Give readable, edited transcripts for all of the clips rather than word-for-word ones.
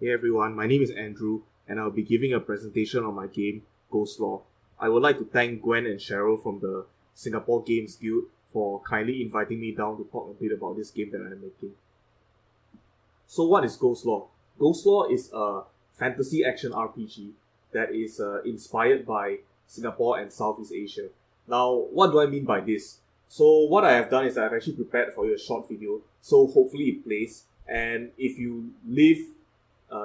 Hey everyone, my name is Andrew, and I'll be giving a presentation on my game, Ghostlore. I would like to thank Gwen and Cheryl from the Singapore Games Guild for kindly inviting me down to talk a bit about this game that I'm making. So what is Ghostlore? Ghostlore is a fantasy action RPG that is inspired by Singapore and Southeast Asia. Now, what do I mean by this? So what I have done is I've actually prepared for you a short video, so hopefully it plays. And if you live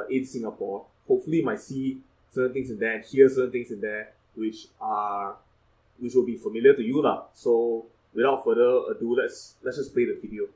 in Singapore, hopefully you might see certain things in there and hear certain things in there which will be familiar to you lah. So without further ado, let's just play the video.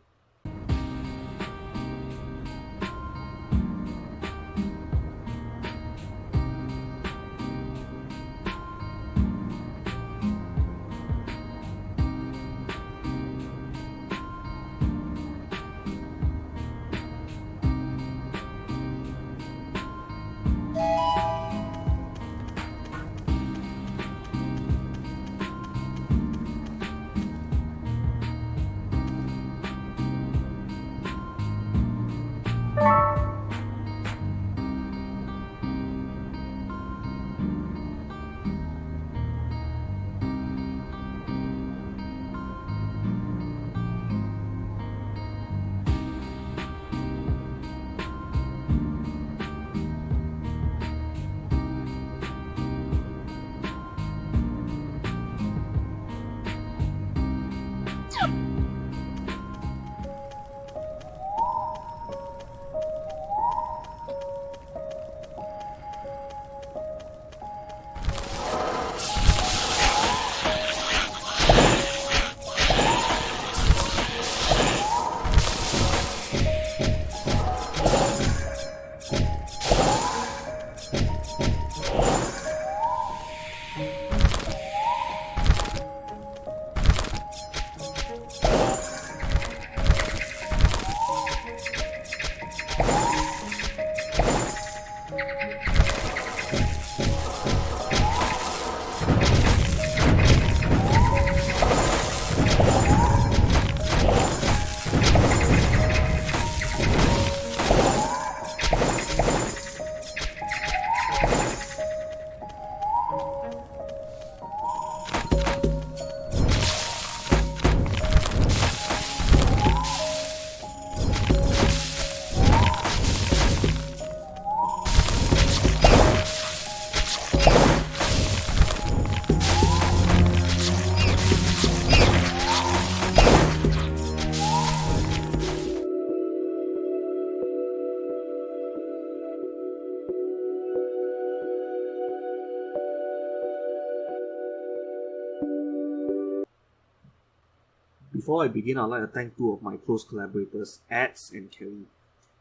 Before I begin, I'd like to thank two of my close collaborators, Ads and Kelly.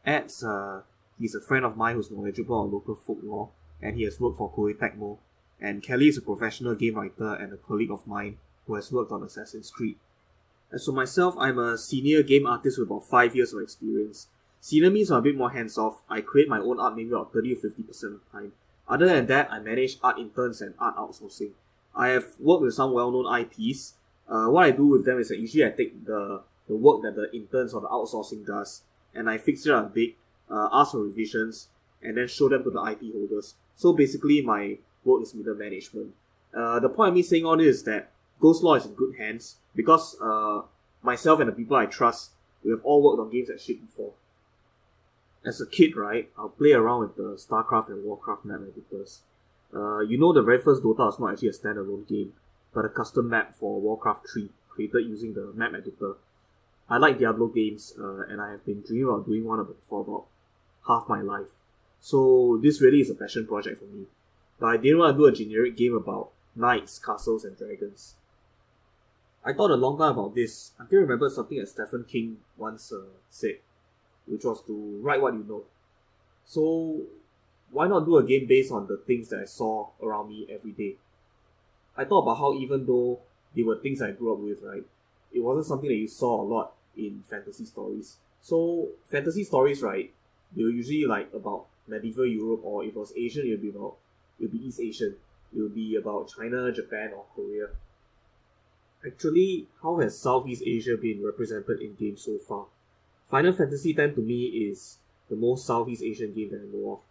Ads, he's a friend of mine who's knowledgeable on local folklore, and he has worked for Koei Tecmo. And Kelly is a professional game writer and a colleague of mine who has worked on Assassin's Creed. As for myself, I'm a senior game artist with about 5 years of experience. Senior means I'm a bit more hands-off. I create my own art maybe about 30 to 50% of the time. Other than that, I manage art interns and art outsourcing. I have worked with some well-known IPs. What I do with them is that usually I take the work that the interns or the outsourcing does and I fix it up a bit, ask for revisions, and then show them to the IP holders. So basically my work is middle management. The point of me saying all this is that Ghostlore is in good hands because myself and the people I trust, we have all worked on games that shit before. As a kid, right, I'll play around with the StarCraft and Warcraft map editors. The very first Dota was not actually a standalone game, but a custom map for Warcraft 3 created using the map editor. I like Diablo games, and I have been dreaming about doing one of them for about half my life. So this really is a passion project for me. But I didn't want to do a generic game about knights, castles, and dragons. I thought a long time about this until I remembered something that Stephen King once said, which was to write what you know. So why not do a game based on the things that I saw around me every day? I thought about how even though they were things I grew up with, right, it wasn't something that you saw a lot in fantasy stories. So fantasy stories, right, they were usually like about medieval Europe, or if it was Asian, it would be East Asian. It would be about China, Japan, or Korea. Actually, how has Southeast Asia been represented in games so far? Final Fantasy X to me is the most Southeast Asian game that I know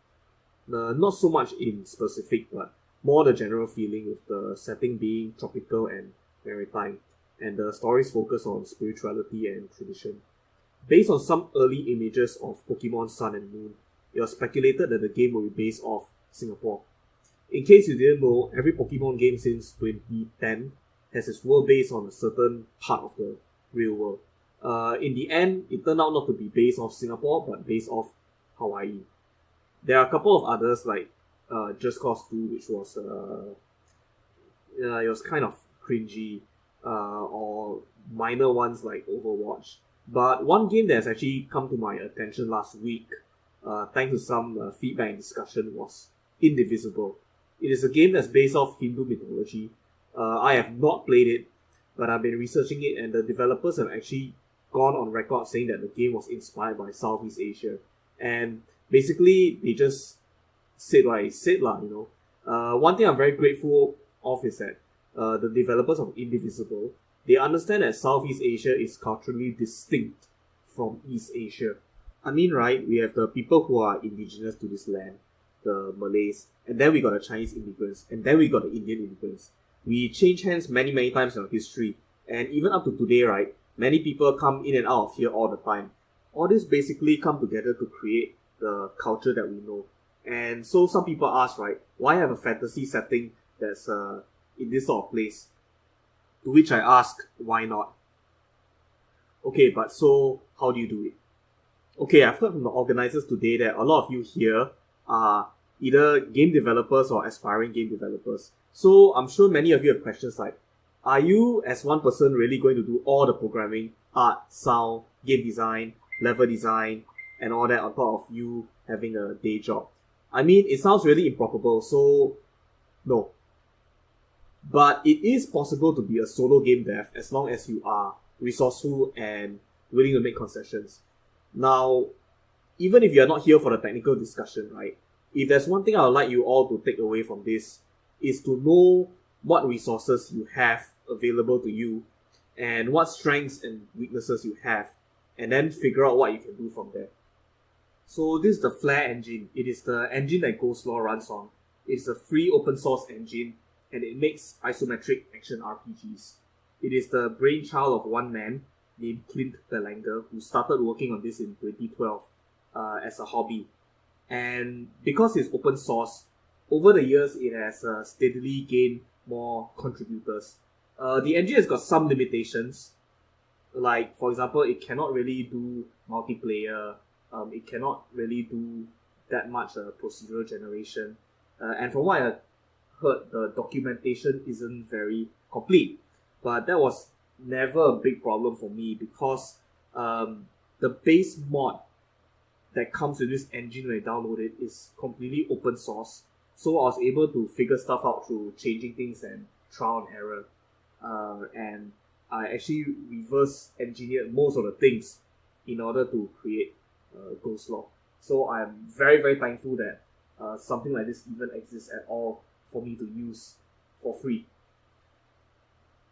of. Not so much in specific, but more the general feeling, with the setting being tropical and maritime, and the stories focus on spirituality and tradition. Based on some early images of Pokemon Sun and Moon, it was speculated that the game will be based off Singapore. In case you didn't know, every Pokemon game since 2010 has its world based on a certain part of the real world. In the end, it turned out not to be based off Singapore, but based off Hawaii. There are a couple of others like Just Cause 2, which was it was kind of cringy, or minor ones like Overwatch. But one game that has actually come to my attention last week, thanks to some feedback and discussion, was Indivisible. It is a game that's based off Hindu mythology. I have not played it, but I've been researching it, and the developers have actually gone on record saying that the game was inspired by Southeast Asia. And basically, they just said what I said, you know. One thing I'm very grateful of is that the developers of Indivisible, they understand that Southeast Asia is culturally distinct from East Asia. I mean, right, we have the people who are indigenous to this land, the Malays, and then we got the Chinese immigrants, and then we got the Indian immigrants. We change hands many, many times in our history, and even up to today, right, many people come in and out of here all the time. All this basically come together to create the culture that we know. And so some people ask, right, why have a fantasy setting that's in this sort of place? To which I ask, why not? Okay, but so how do you do it? Okay, I've heard from the organizers today that a lot of you here are either game developers or aspiring game developers. So I'm sure many of you have questions like, are you as one person really going to do all the programming, art, sound, game design, level design, and all that on top of you having a day job? I mean, it sounds really improbable, so no. But it is possible to be a solo game dev as long as you are resourceful and willing to make concessions. Now, even if you're not here for the technical discussion, right, if there's one thing I would like you all to take away from this, is to know what resources you have available to you and what strengths and weaknesses you have, and then figure out what you can do from there. So this is the Flare engine. It is the engine that Ghostlore runs on. It's a free open source engine, and it makes isometric action RPGs. It is the brainchild of one man named Clint Belanger, who started working on this in 2012 as a hobby. And because it's open source, over the years it has steadily gained more contributors. The engine has got some limitations, like for example, it cannot really do multiplayer, it cannot really do that much procedural generation, and from what I heard, the documentation isn't very complete. But that was never a big problem for me because the base mod that comes with this engine when you download it is completely open source. So I was able to figure stuff out through changing things and trial and error. And I actually reverse engineered most of the things in order to create Ghostlore. So I'm very, very thankful that something like this even exists at all for me to use for free.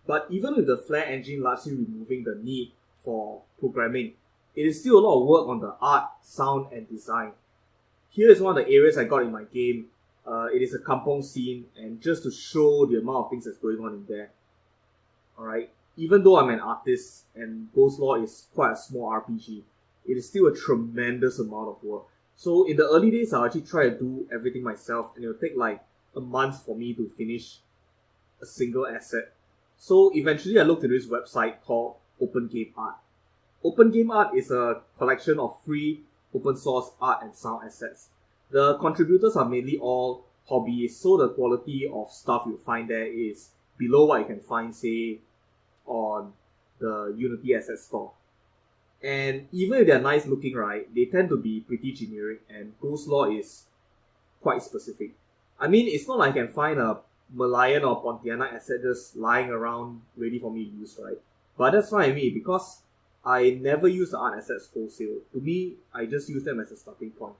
But even with the Flare engine largely removing the need for programming, it is still a lot of work on the art, sound, and design. Here is one of the areas I got in my game. It is a kampong scene, and just to show the amount of things that's going on in there. Alright, even though I'm an artist and Ghostlore is quite a small RPG, it is still a tremendous amount of work. So in the early days, I'll actually try to do everything myself, and it'll take like a month for me to finish a single asset. So eventually I looked at this website called OpenGameArt. OpenGameArt is a collection of free open source art and sound assets. The contributors are mainly all hobbyists, so the quality of stuff you find there is below what you can find, say, on the Unity Asset Store. And even if they're nice looking, right, they tend to be pretty generic, and Ghostlore is quite specific. I mean, it's not like I can find a Malayan or Pontianak asset just lying around ready for me to use, right? But that's fine with me because I never use the art assets wholesale. To me, I just use them as a starting point.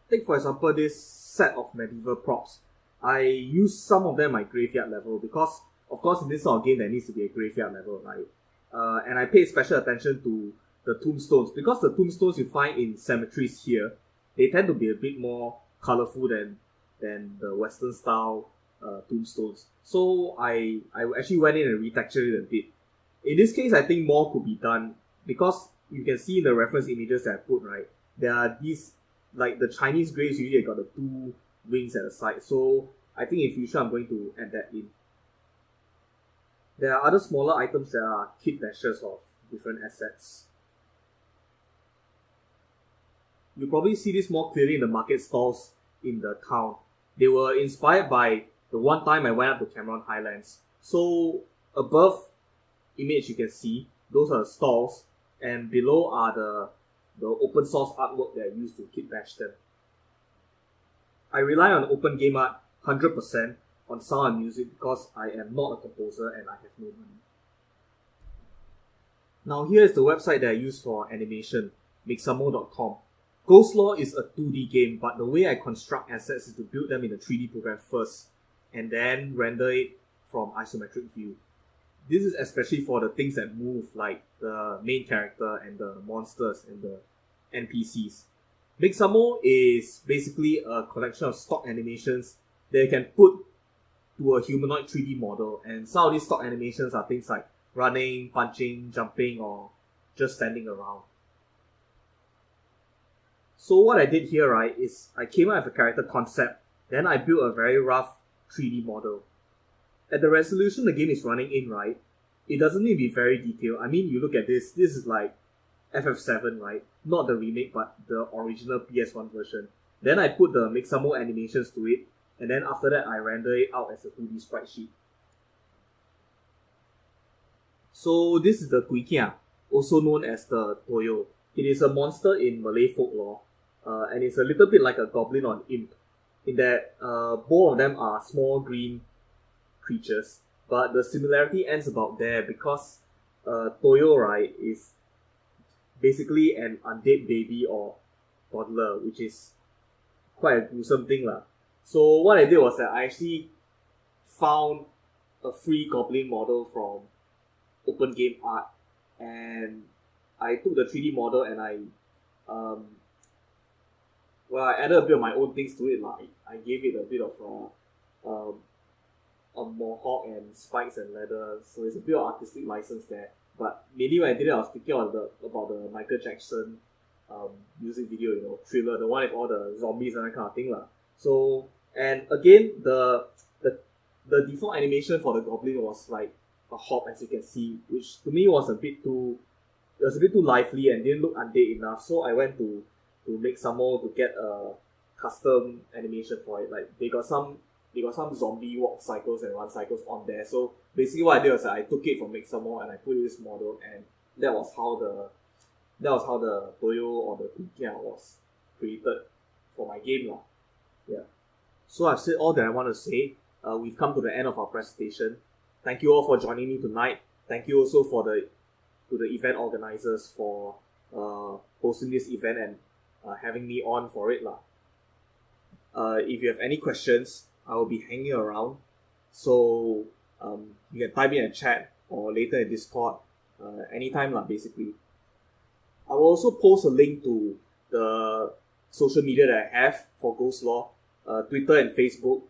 Take for example this set of medieval props. I use some of them at graveyard level because, of course, in this sort of game there needs to be a graveyard level, right? And I paid special attention to the tombstones, because the tombstones you find in cemeteries here, they tend to be a bit more colorful than the Western style tombstones. So I actually went in and retextured it a bit. In this case, I think more could be done because you can see in the reference images that I put, right, there are these, like the Chinese graves usually got the two wings at the side. So I think in future I'm going to add that in. There are other smaller items that are kit bashes of different assets. You probably see this more clearly in the market stalls in the town. They were inspired by the one time I went up to Cameron Highlands. So above image you can see, those are the stalls, and below are the open source artwork that I used to kit bash them. I rely on OpenGameArt 100% on sound and music because I am not a composer and I have no money. Now here is the website that I use for animation, mixamo.com. Ghostlore is a 2D game, but the way I construct assets is to build them in a 3D program first, and then render it from isometric view. This is especially for the things that move, like the main character and the monsters and the NPCs. Mixamo is basically a collection of stock animations that you can put to a humanoid 3D model, and some of these stock animations are things like running, punching, jumping, or just standing around. So what I did here, right, is I came up with a character concept, then I built a very rough 3D model. At the resolution the game is running in, right, it doesn't need to be very detailed. I mean, you look at this is like FF7, right? Not the remake, but the original PS1 version. Then I put the Mixamo animations to it, and then after that I render it out as a 2D sprite sheet. So this is the Kuikia, also known as the Toyo. It is a monster in Malay folklore, and it's a little bit like a goblin or an imp, in that both of them are small green creatures, but the similarity ends about there because Toyo, right, is basically an undead baby or toddler, which is quite a gruesome thing lah. So what I did was that I actually found a free goblin model from OpenGameArt, and I took the 3D model and I added a bit of my own things to it. Like I gave it a bit of a mohawk and spikes and leather, so it's a bit of artistic license there. But mainly when I did it, I was thinking about the Michael Jackson music video, Thriller, the one with all the zombies and that kind of thing lah. So, and again, the default animation for the goblin was like a hop, as you can see, which to me was a bit too lively and didn't look undead enough. So I went to make some more to get a custom animation for it. Like they got some zombie walk cycles and run cycles on there. So basically what I did was I took it from Mixamo and I put it in this model, and that was how the Toyo or the Kukia was created for my game lah. Yeah. So I've said all that I want to say. We've come to the end of our presentation. Thank you all for joining me tonight. Thank you also to the event organizers for hosting this event and having me on for it lah. If you have any questions, I will be hanging around, so you can type in a chat or later in Discord, anytime lah basically. I will also post a link to the social media that I have for Ghostlore, Twitter and Facebook,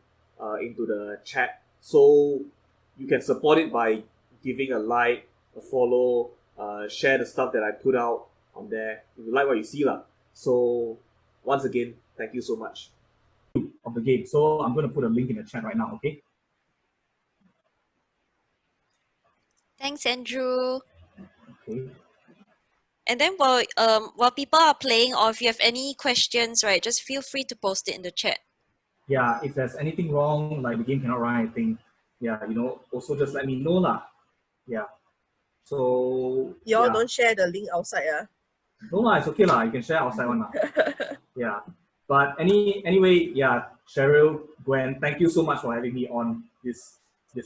into the chat, so you can support it by giving a like, a follow, share the stuff that I put out on there if you like what you see lah. So once again, thank you so much. Of the game. So I'm going to put a link in the chat right now, okay? Thanks, Andrew. Okay. And then while people are playing, or if you have any questions, right, just feel free to post it in the chat. Yeah, if there's anything wrong, like the game cannot run anything, yeah, also just let me know lah. Yeah. So y'all don't share the link outside, No lah, it's okay lah. You can share outside one lah. Yeah. But anyway, yeah, Cheryl, Gwen, thank you so much for having me on this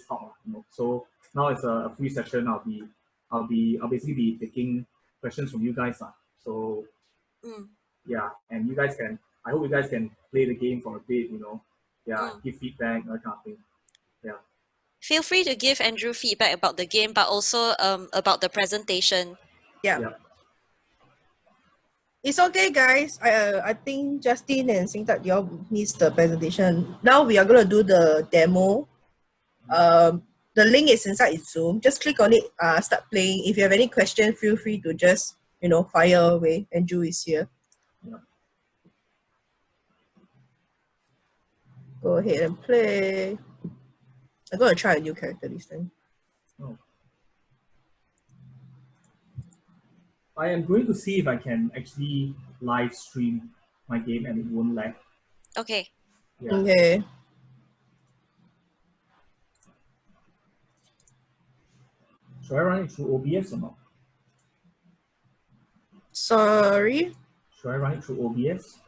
talk. So now it's a free session. I'll basically be taking questions from you guys. So yeah, and I hope you guys can play the game for a bit, give feedback, that kind of thing. Yeah. Feel free to give Andrew feedback about the game, but also about the presentation. Yeah. Yeah. It's okay, guys. I think Justin and Singtat, y'all missed the presentation. Now we are gonna do the demo. The link is inside Zoom. Just click on it. Start playing. If you have any question, feel free to just fire away. Andrew is here. Yeah. Go ahead and play. I'm gonna try a new character this time. Oh. I am going to see if I can actually live stream my game and it won't lag. Okay. Yeah. Okay. Should I run it through OBS or not? Sorry. Should I run it through OBS?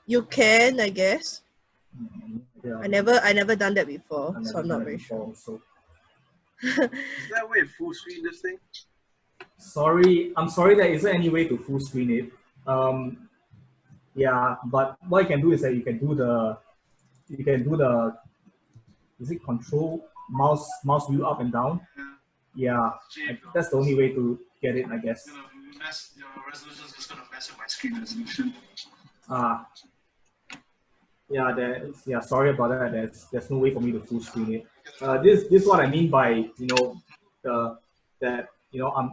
You can, I guess. Yeah. I never done that before, so I'm not very sure. So. Is there a way to full screen this thing? Sorry, I'm sorry that isn't any way to full screen it. Yeah, but what you can do is that you can do the is it control mouse wheel up and down? Yeah, that's the only way to get it, I guess. Your resolution is just gonna mess with my screen resolution. Yeah, sorry about that. There's no way for me to full screen it. This is what I mean by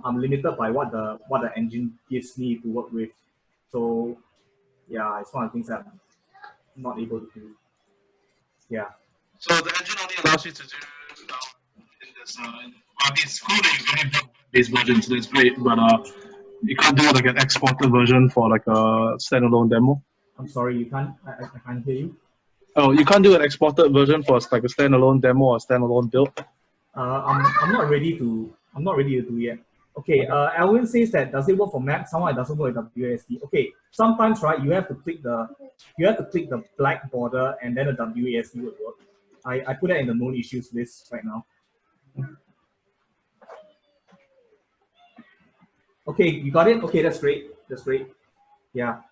I'm limited by what the engine gives me to work with. So yeah, it's one of the things that I'm not able to do. Yeah. So the engine only allows you to do in this. It's cool that you can have base version, so that's great. But you can't do like an exported version for like a standalone demo. I'm sorry, you can't. I can't hear you. Oh, you can't do an exported version for like a standalone demo or standalone build. I'm not ready to do yet. Okay, Alvin says that does it work for Mac? Somehow it doesn't work with WASD. Okay, sometimes right you have to click the black border and then the WASD would work. I put that in the known issues list right now. Okay, you got it? Okay, that's great. That's great. Yeah.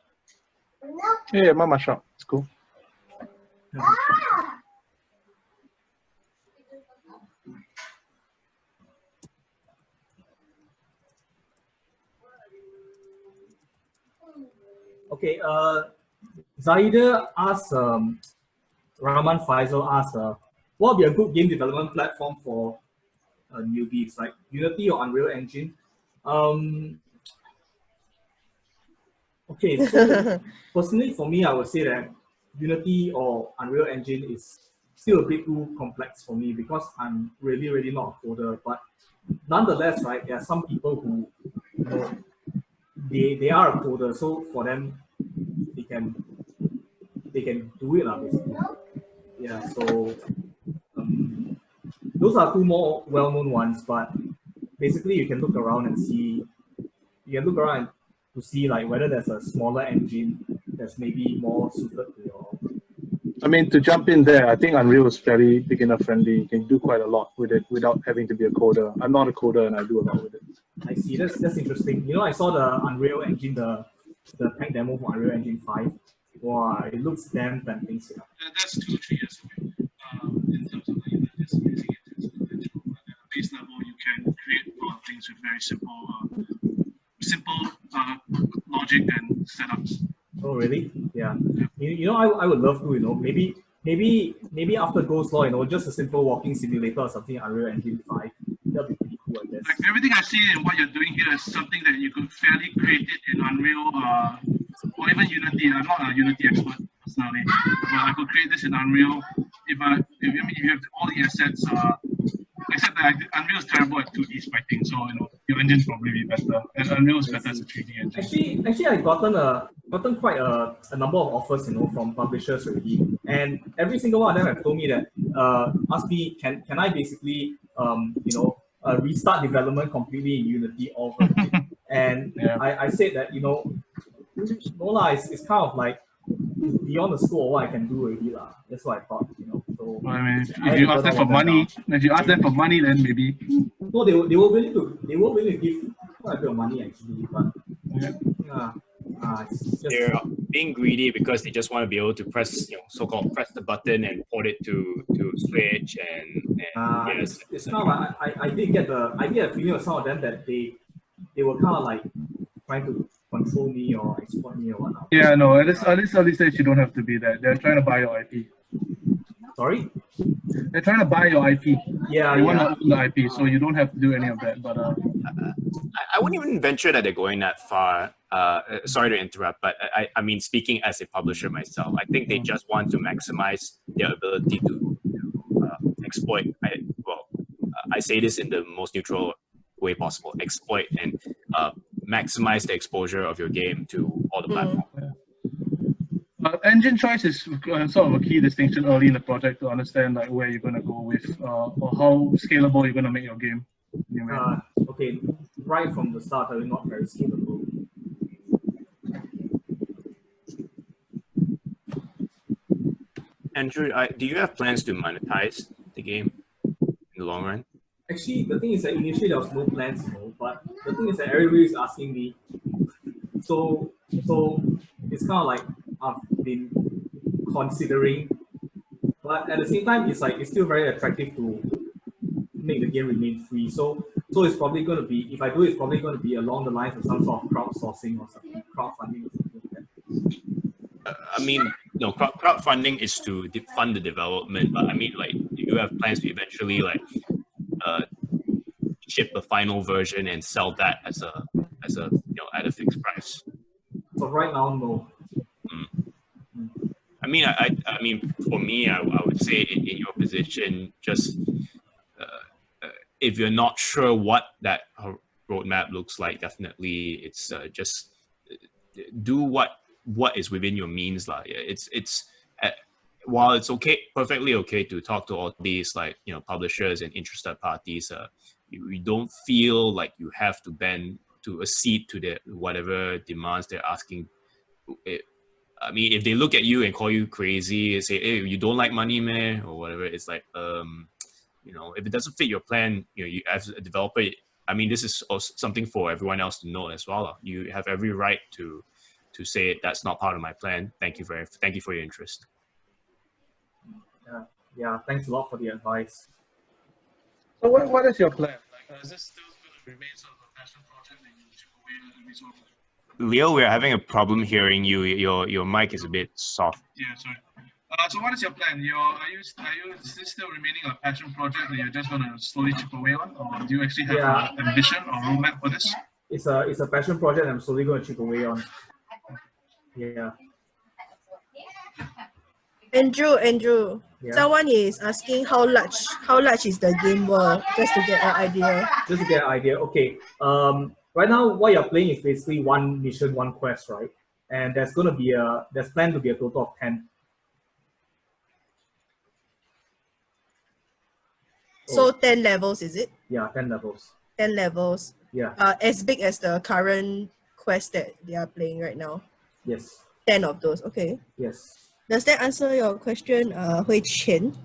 Yeah, Mama Shop. It's cool. Okay, Zaida asks, Rahman Faisal asks, what would be a good game development platform for newbies, like Unity or Unreal Engine? Okay, so personally for me, I would say that Unity or Unreal Engine is still a bit too complex for me because I'm really not a coder. But nonetheless, right, there are some people who, they are a coder, so for them, they can do it, basically. Yeah, so those are two more well-known ones, but basically you can look around and see, to see like whether there's a smaller engine that's maybe more suited to your. I mean, to jump in there, I think Unreal is fairly beginner friendly. You can do quite a lot with it without having to be a coder. I'm not a coder and I do a lot with it. I see, that's interesting. You know, I saw the Unreal Engine, the tech demo for Unreal Engine 5. Wow, it looks damn tempting. Yeah, that's 2-3 years away. In terms of just using it as a natural. At a base level, you can create a lot of things with very simple logic and setups. Oh, really? Yeah. You know, I would love to, maybe after Ghostlore, just a simple walking simulator or something in Unreal Engine 5. That'd be pretty cool, I guess. Like everything I see in what you're doing here is something that you could fairly create it in Unreal or even Unity. I'm not a Unity expert personally, but I could create this in Unreal if you have all the assets. Except that Unreal is terrible at 2D spiking, so your engine's probably be better. And Unreal is better as a 3D engine. Actually, I've gotten quite a number of offers, from publishers already, and every single one of them have told me that ask me can I basically restart development completely in Unity over again. And yeah. I said that no lah, it's kind of like beyond the scope of what I can do already lah. That's what I thought, So well, I mean, if you ask them for money, then maybe. No, they were willing to give quite a bit of money actually, but they're being greedy because they just want to be able to press, so-called press the button and port it to Switch and yes. It's kind of like I did get a feeling of some of them that they were kind of like trying to control me or exploit me or whatnot. Yeah, no, at this early stage, you don't have to be that. They're trying to buy your IP. Sorry? They're trying to buy your IP. Yeah, They want yeah. to own the IP, so you don't have to do any of that. But I wouldn't even venture that they're going that far. Sorry to interrupt, but I mean, speaking as a publisher myself, I think they just want to maximize their ability to exploit. I say this in the most neutral way possible: exploit and maximize the exposure of your game to all the platforms. engine choice is sort of a key distinction early in the project to understand like where you're going to go with or how scalable you're going to make your game. Okay, right from the start, they're not very scalable. Andrew, do you have plans to monetize the game in the long run? Actually, the thing is that initially there was no plans, but the thing is that everybody is asking me. So it's kind of like I've been considering, but at the same time, it's still very attractive to make the game remain free. So it's probably going to be, if I do, it's probably going to be along the lines of some sort of crowdsourcing or something, crowdfunding or something like that. I mean, no, crowdfunding is to fund the development, but I mean, like, do you have plans to eventually ship the final version and sell that as a at a fixed price? So right now, no. I mean, I mean, for me, I would say in your position, just if you're not sure what that roadmap looks like, definitely it's just do what is within your means, like. It's while it's perfectly okay to talk to all these publishers and interested parties, you don't feel like you have to bend to accede to their whatever demands they're asking. I mean, if they look at you and call you crazy and say, "Hey, you don't like money, man," or whatever, it's like, if it doesn't fit your plan, you as a developer, I mean, this is also something for everyone else to know as well. You have every right to say that's not part of my plan. Thank you for your interest. Yeah. Thanks a lot for the advice. So what is your plan? Like, is this still going to remain sort of a passion project that you chip away every sort of? Leo, we're having a problem hearing you. Your mic is a bit soft. Yeah, sorry. So what is your plan? Is this still remaining a passion project that you're just going to slowly chip away on, or do you actually have an ambition or roadmap for this? It's a passion project I'm slowly going to chip away on. Yeah. Andrew. Yeah. Someone is asking how large is the game world, just to get an idea. Just to get an idea. Okay. Right now, what you're playing is basically one mission, one quest, right? And there's planned to be a total of 10. So 10 levels, is it? Yeah, 10 levels. 10 levels. Yeah. As big as the current quest that they are playing right now. Yes. 10 of those. Okay. Yes. Does that answer your question, Hui Chen?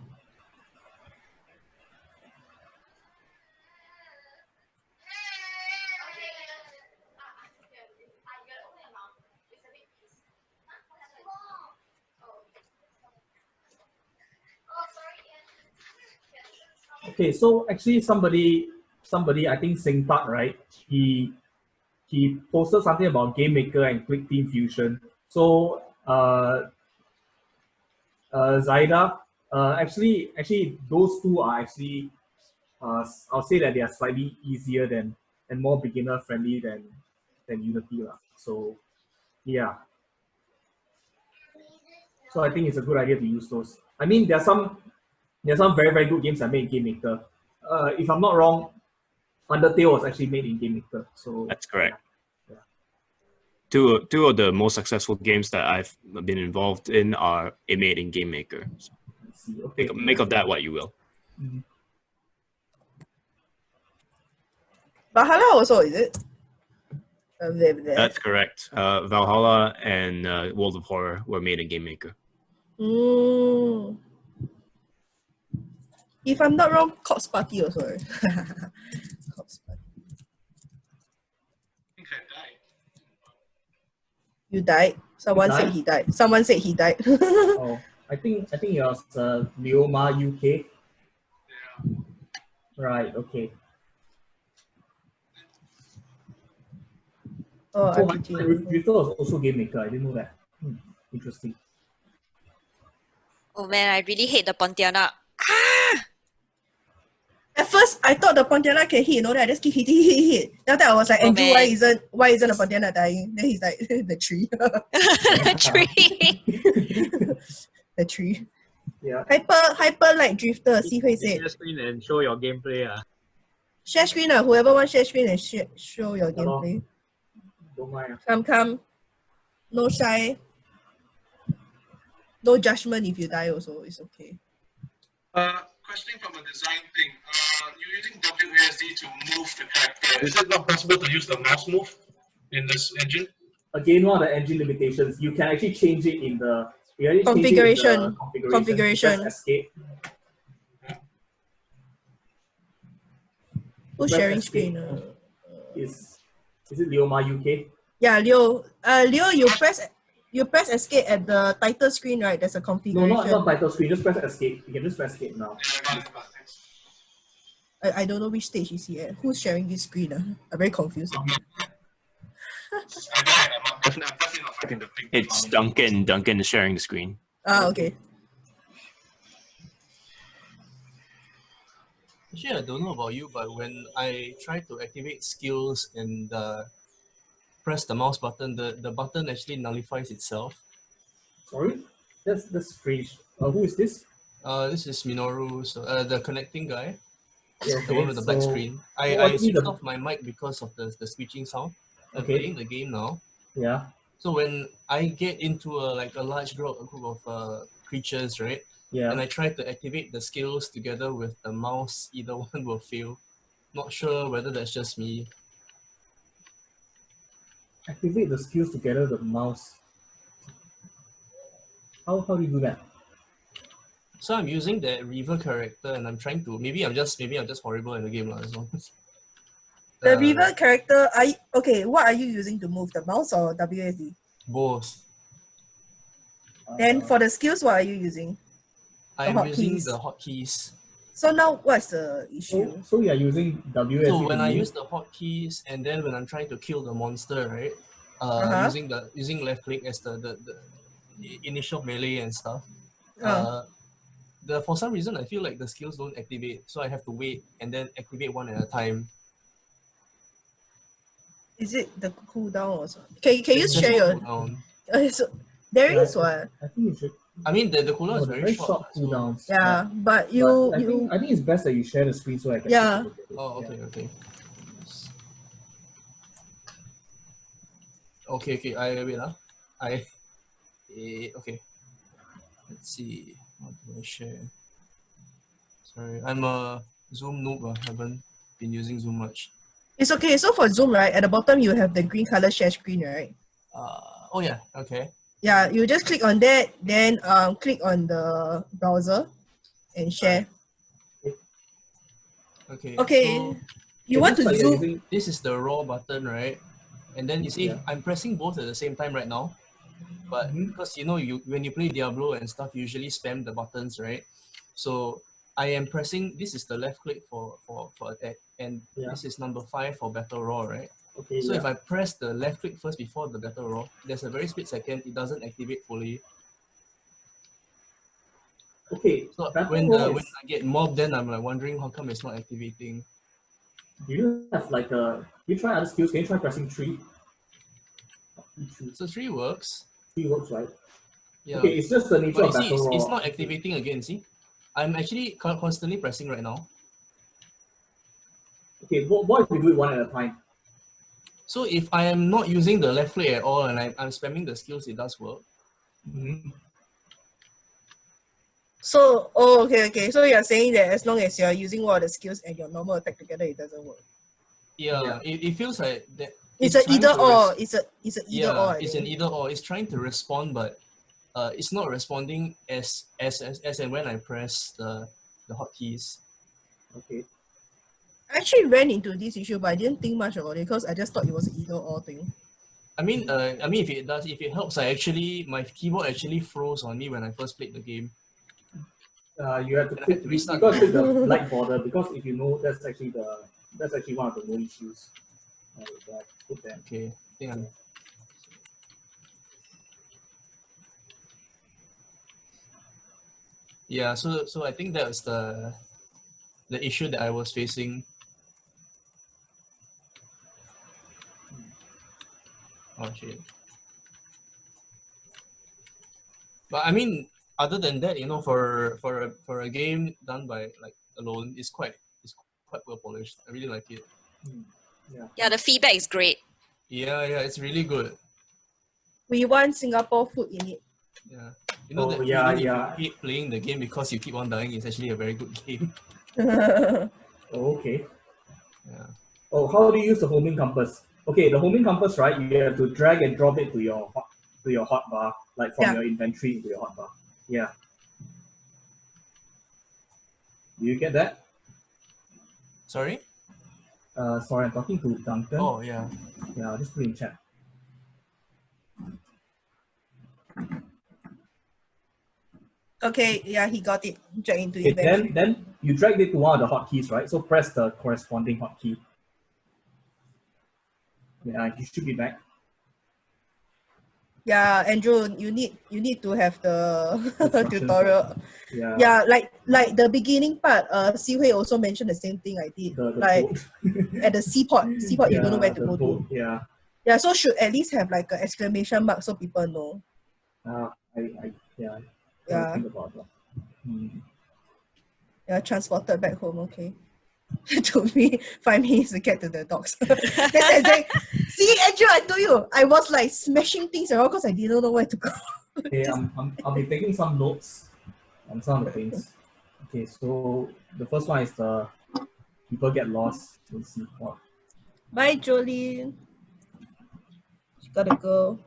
Okay, so actually somebody, I think Singpak, right? He posted something about Game Maker and Click Team Fusion. So Zaida, actually those two are actually I'll say that they are slightly easier and more beginner friendly than Unity. So yeah. So I think it's a good idea to use those. I mean, there are some very, very good games I made in Game Maker. If I'm not wrong, Undertale was actually made in Game Maker. So that's correct. Yeah. Two of the most successful games that I've been involved in are made in Game Maker. So okay. Make of that what you will. Mm-hmm. Valhalla also, is it? That's correct. Valhalla and World of Horror were made in Game Maker. If I'm not wrong, Corpse Party also. Right? Corpse Party. I think I died. You died? Someone said he died. Someone said he died. Oh, I think it was Leoma UK. Yeah. Right. Okay. Oh, Oh, RPG. Drifter was also game maker. I didn't know that. Interesting. Oh man, I really hate the Pontianak. Ah! At first, I thought the Pontianak can hit, then I just keep hit. Then after I was like, Oh, Andrew, man. why isn't the Pontianak dying? Then he's like, the tree. The tree. The tree. Yeah. Hyper light drifter, Si Hui said. Share screen and show your gameplay. Share screen, whoever wants share screen and show your Hello. gameplay. Don't mind. Come. No shy. No judgment if you die also, it's okay. Questioning from a design thing. You're using WASD to move the character. Is it not possible to use the mouse move in this engine? Again, one of the engine limitations, you can actually change it in the Configuration. Configuration. Press escape. Who's Press sharing escape. screen? Is it Leoma UK? Yeah, Leo. Leo, you press escape at the title screen, right? There's a No, configuration. not title screen. Just press escape. You can just press escape now. I don't know which stage you see at. Who's sharing this screen? I'm very confused. It's Duncan. Duncan is sharing the screen. Okay. Actually, I don't know about you, but when I try to activate skills and press the mouse button, the button actually nullifies itself. Sorry? That's strange. Who is this? This is Minoru, so, the connecting guy, Yeah, the one with the black screen. I switched off my mic because of the screeching sound. I'm playing the game now. Yeah. So when I get into a large group of creatures, right? Yeah. And I try to activate the skills together with the mouse, either one will fail. Not sure whether that's just me. Activate the skills together with the mouse. How do you do that? So I'm using that Reaver character and I'm trying to maybe I'm just horrible in the game so. The Reaver character, what are you using to move, the mouse or WSD? Both. Then for the skills, what are you using? I'm using the hotkeys. So now what's the issue? So you are using WSD. So when I use the hotkeys and then when I'm trying to kill the monster, right? Using left click as the initial melee and stuff. For some reason I feel like the skills don't activate, so I have to wait and then activate one at a time. Is it the cooldown or something? Can you share your cooldown. So there is one. I think you should. I mean the cooldown is very short. Cooldowns. Yeah, but I think it's best that you share the screen so I can. Yeah. Oh, okay. Okay. I wait. Okay. Let's see. What do I share? Sorry, I'm a Zoom noob. I haven't been using Zoom much. It's okay. So for Zoom, right, at the bottom you have the green color share screen, right? Oh yeah. Okay. Yeah, you just click on that, then click on the browser and share. Okay. Okay. So you want to zoom? This is the raw button, right? And then you see, I'm pressing both at the same time right now. But because when you play Diablo and stuff, you usually spam the buttons, right? So I am pressing. This is the left click for attack, and this is number 5 for battle roar, right? Okay. So if I press the left click first before the battle roar, there's a very split second. It doesn't activate fully. Okay. So when I get mobbed, then I'm like wondering how come it's not activating. Do you have you try other skills? Can you try pressing 3? So 3 works. 3 works, right? Yeah. Okay, it's just the nature of battle roar. It's not activating again. See, I'm actually constantly pressing right now. Okay, what if we do it one at a time? So if I am not using the left click at all and I'm spamming the skills, it does work. So, okay. So you're saying that as long as you're using all the skills and your normal attack together, it doesn't work. Yeah. It feels like that. It's an either or. It's an either or. It's an either or. It's trying to respond, but it's not responding as and when I press the hotkeys. Okay. I actually ran into this issue, but I didn't think much about it because I just thought it was an either or thing. I mean, if it helps, my keyboard actually froze on me when I first played the game. You have to click because with the black border, because if you know that's actually one of the main issues. Put that. Okay. I think I'm. Yeah. So I think that was the issue that I was facing. Oh shit. But I mean, other than that, you know, for a game done by like alone, it's quite well polished. I really like it. Yeah, the feedback is great. Yeah, it's really good. We want Singapore food in it. Yeah. You know that feeling if you hate playing the game because you keep on dying is actually a very good game. Okay. Yeah. Oh, how do you use the homing compass? Okay, the homing compass, right? You have to drag and drop it to your hotbar, like from your inventory into your hotbar. Yeah. Do you get that? Sorry? Sorry, I'm talking to Duncan. Oh yeah. Yeah, I'll just put in chat. Okay, yeah, he got it. Drag into Okay, inventory. then you drag it to one of the hotkeys, right? So press the corresponding hotkey. Yeah, you should be back. Yeah, Andrew, you need to have the tutorial. Yeah. Yeah, like the beginning part, Si Hui also mentioned the same thing I did. The like at the seaport, you don't know where to the go boat, to. Yeah. Yeah, so should at least have like an exclamation mark so people know. Yeah. Yeah. Think about that. Yeah, transported back home, okay. It took me 5 minutes to get to the docks. That's exactly. See, Andrew, I told you, I was like smashing things around because I didn't know where to go. Okay, I'll be taking some notes on some of the things. Okay, so the first one is the people get lost. Let's see what. Bye, Jolene. She gotta go.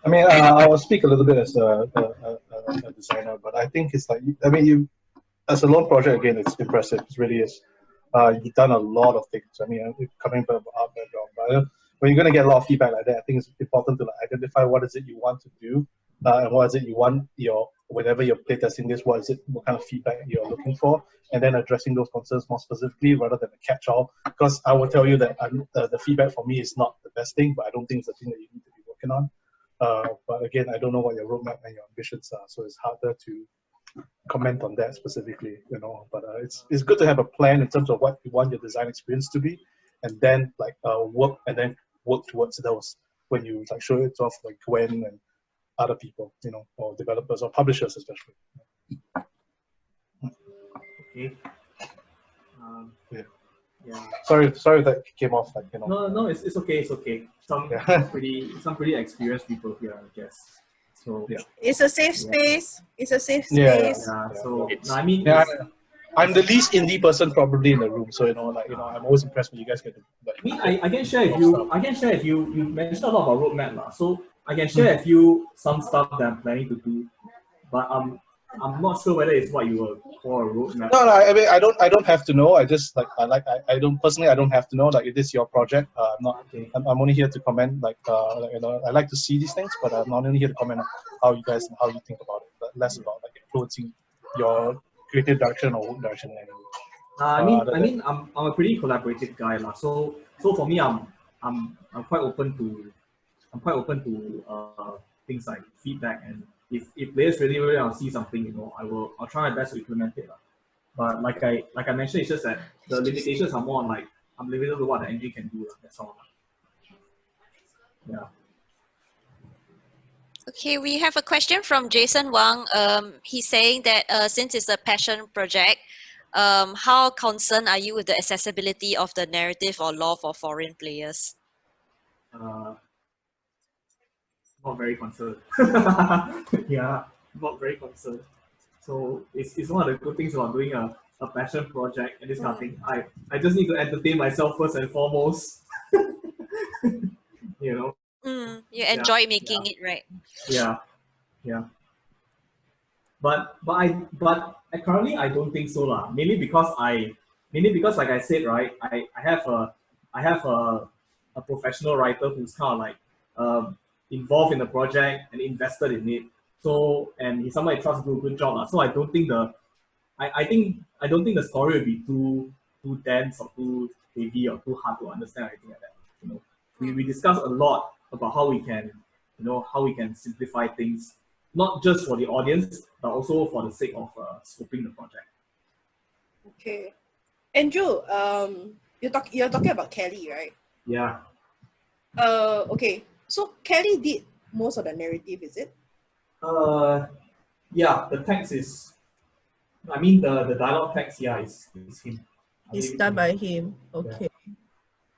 I mean, I will speak a little bit as a designer, but I think it's like, I mean, you as a lone project, again, it's impressive. It really is. You've done a lot of things. I mean, coming from our background, but when you're going to get a lot of feedback like that, I think it's important to like identify what is it you want to do, and what is it you want whenever you're playtesting this, what kind of feedback you're looking for, and then addressing those concerns more specifically rather than a catch-all. Because I will tell you that the feedback for me is not the best thing, but I don't think it's the thing that you need to be working on. But again, I don't know what your roadmap and your ambitions are, so it's harder to comment on that specifically, you know. But it's good to have a plan in terms of what you want your design experience to be, and then like work towards those when you like show it off like Gwen and other people, you know, or developers or publishers especially. Okay. Yeah. Sorry that came off like, you know. No, it's okay. It's okay. Some pretty experienced people here, I guess. So yeah. It's a safe space. It's a safe space. Yeah. So I mean, I'm the least indie person probably in the room, so you know, I'm always impressed when you guys get to. Like, I mean, I can share if you. You mentioned a lot about roadmap, so I can share with you some stuff that I'm planning to do, but I'm not sure whether it's what you would call a roadmap. No, I mean, I don't have to know. I just like I don't personally. I don't have to know. Like, it is your project. I'm not. Okay. I'm only here to comment. Like you know, I like to see these things, but I'm not only here to comment on how you guys and how you think about it, but less about like influencing your creative direction or work direction. I'm a pretty collaborative guy, lah. So for me, I'm quite open to things like feedback, and if players really want to see something, you know, I'll try my best to implement it. But like I mentioned, it's just that the limitations are more on like I'm limited to what the engine can do. That's all. Yeah. Okay, we have a question from Jason Wang. He's saying that since it's a passion project, how concerned are you with the accessibility of the narrative or lore for foreign players? Not very concerned. Yeah, not very concerned. So it's one of the good things about doing a passion project and this kind of thing. I just need to entertain myself first and foremost. You know. You enjoy making it, right? Yeah. But currently I don't think so lah. Mainly because like I said, right, I have a professional writer who's kind of like involved in the project and invested in it. So and he's somebody I trust to do a good job lah. So I don't think the story will be too dense or too heavy or too hard to understand or anything like that. we discuss a lot about how we can, how we can simplify things, not just for the audience, but also for the sake of scoping the project. Okay. Andrew, you're talking about Kelly, right? Yeah. Okay. So Kelly did most of the narrative, is it? Yeah, the text is, I mean, the dialogue text, yeah, is him. It's done by him. Okay. Yeah.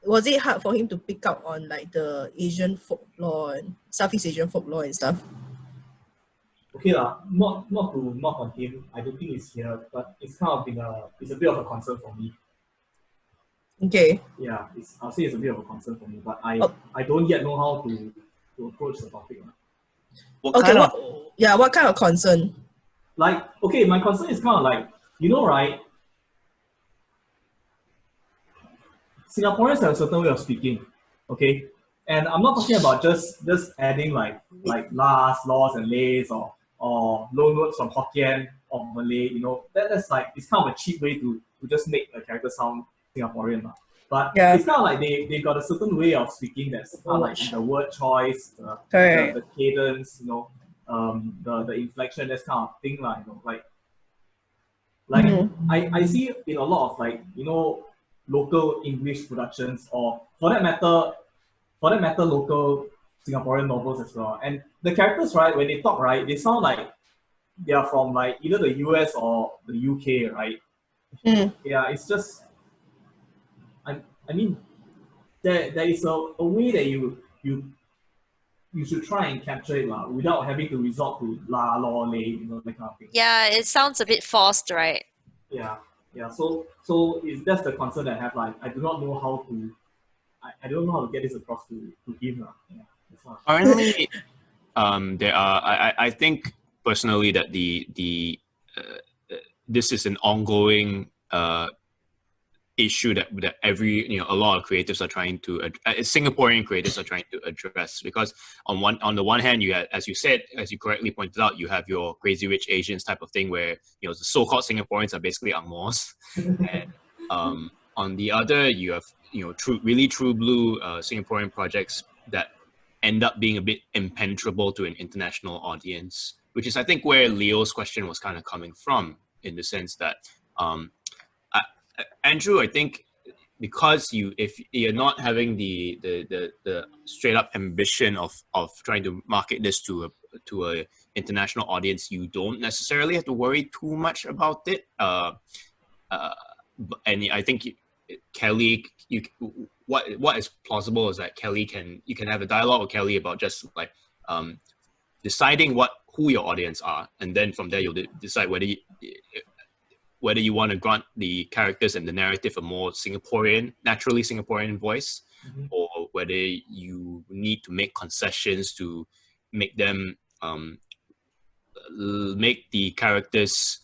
Was it hard for him to pick up on like the Asian folklore and Southeast Asian folklore and stuff? Okay, not to knock on him. I don't think it's here, but it's kind of been it's a bit of a concern for me. Okay. Yeah, I'll say it's a bit of a concern for me, but I don't yet know how to approach the topic. What kind of concern? Like, okay, my concern is kind of like, right? Singaporeans have a certain way of speaking, okay? And I'm not talking about just adding like las, laws, and lays or loan words from Hokkien or Malay, that's like, it's kind of a cheap way to just make a character sound Singaporean. But it's kind of like they got a certain way of speaking that's kind of like the word choice, the cadence, the inflection, that kind of thing, I see in a lot of local English productions, or for that matter local Singaporean novels as well. And the characters, right, when they talk, right, they sound like they are from like either the US or the UK, right? Yeah, it's just, I mean, there is a way that you should try and capture it without having to resort to la, law, lay, that kind of thing. Yeah, it sounds a bit forced, right? Yeah. So if that's the concern I have, I do not know how to, I don't know how to get this across to him. Yeah, currently, there are. I think personally that this is an ongoing issue that a lot of creatives are trying to Singaporean creatives are trying to address, because on the one hand, you have, as you correctly pointed out, you have your Crazy Rich Asians type of thing where the so-called Singaporeans are basically Angmos, and on the other, you have really true blue Singaporean projects that end up being a bit impenetrable to an international audience, which is I think where Leo's question was kind of coming from, in the sense that Andrew, I think because if you're not having the straight up ambition of trying to market this to a international audience, you don't necessarily have to worry too much about it. And I think Kelly, what is plausible is that you can have a dialogue with Kelly about just like deciding who your audience are, and then from there you'll decide whether you want to grant the characters and the narrative a more naturally Singaporean voice, or whether you need to make concessions to make them make the characters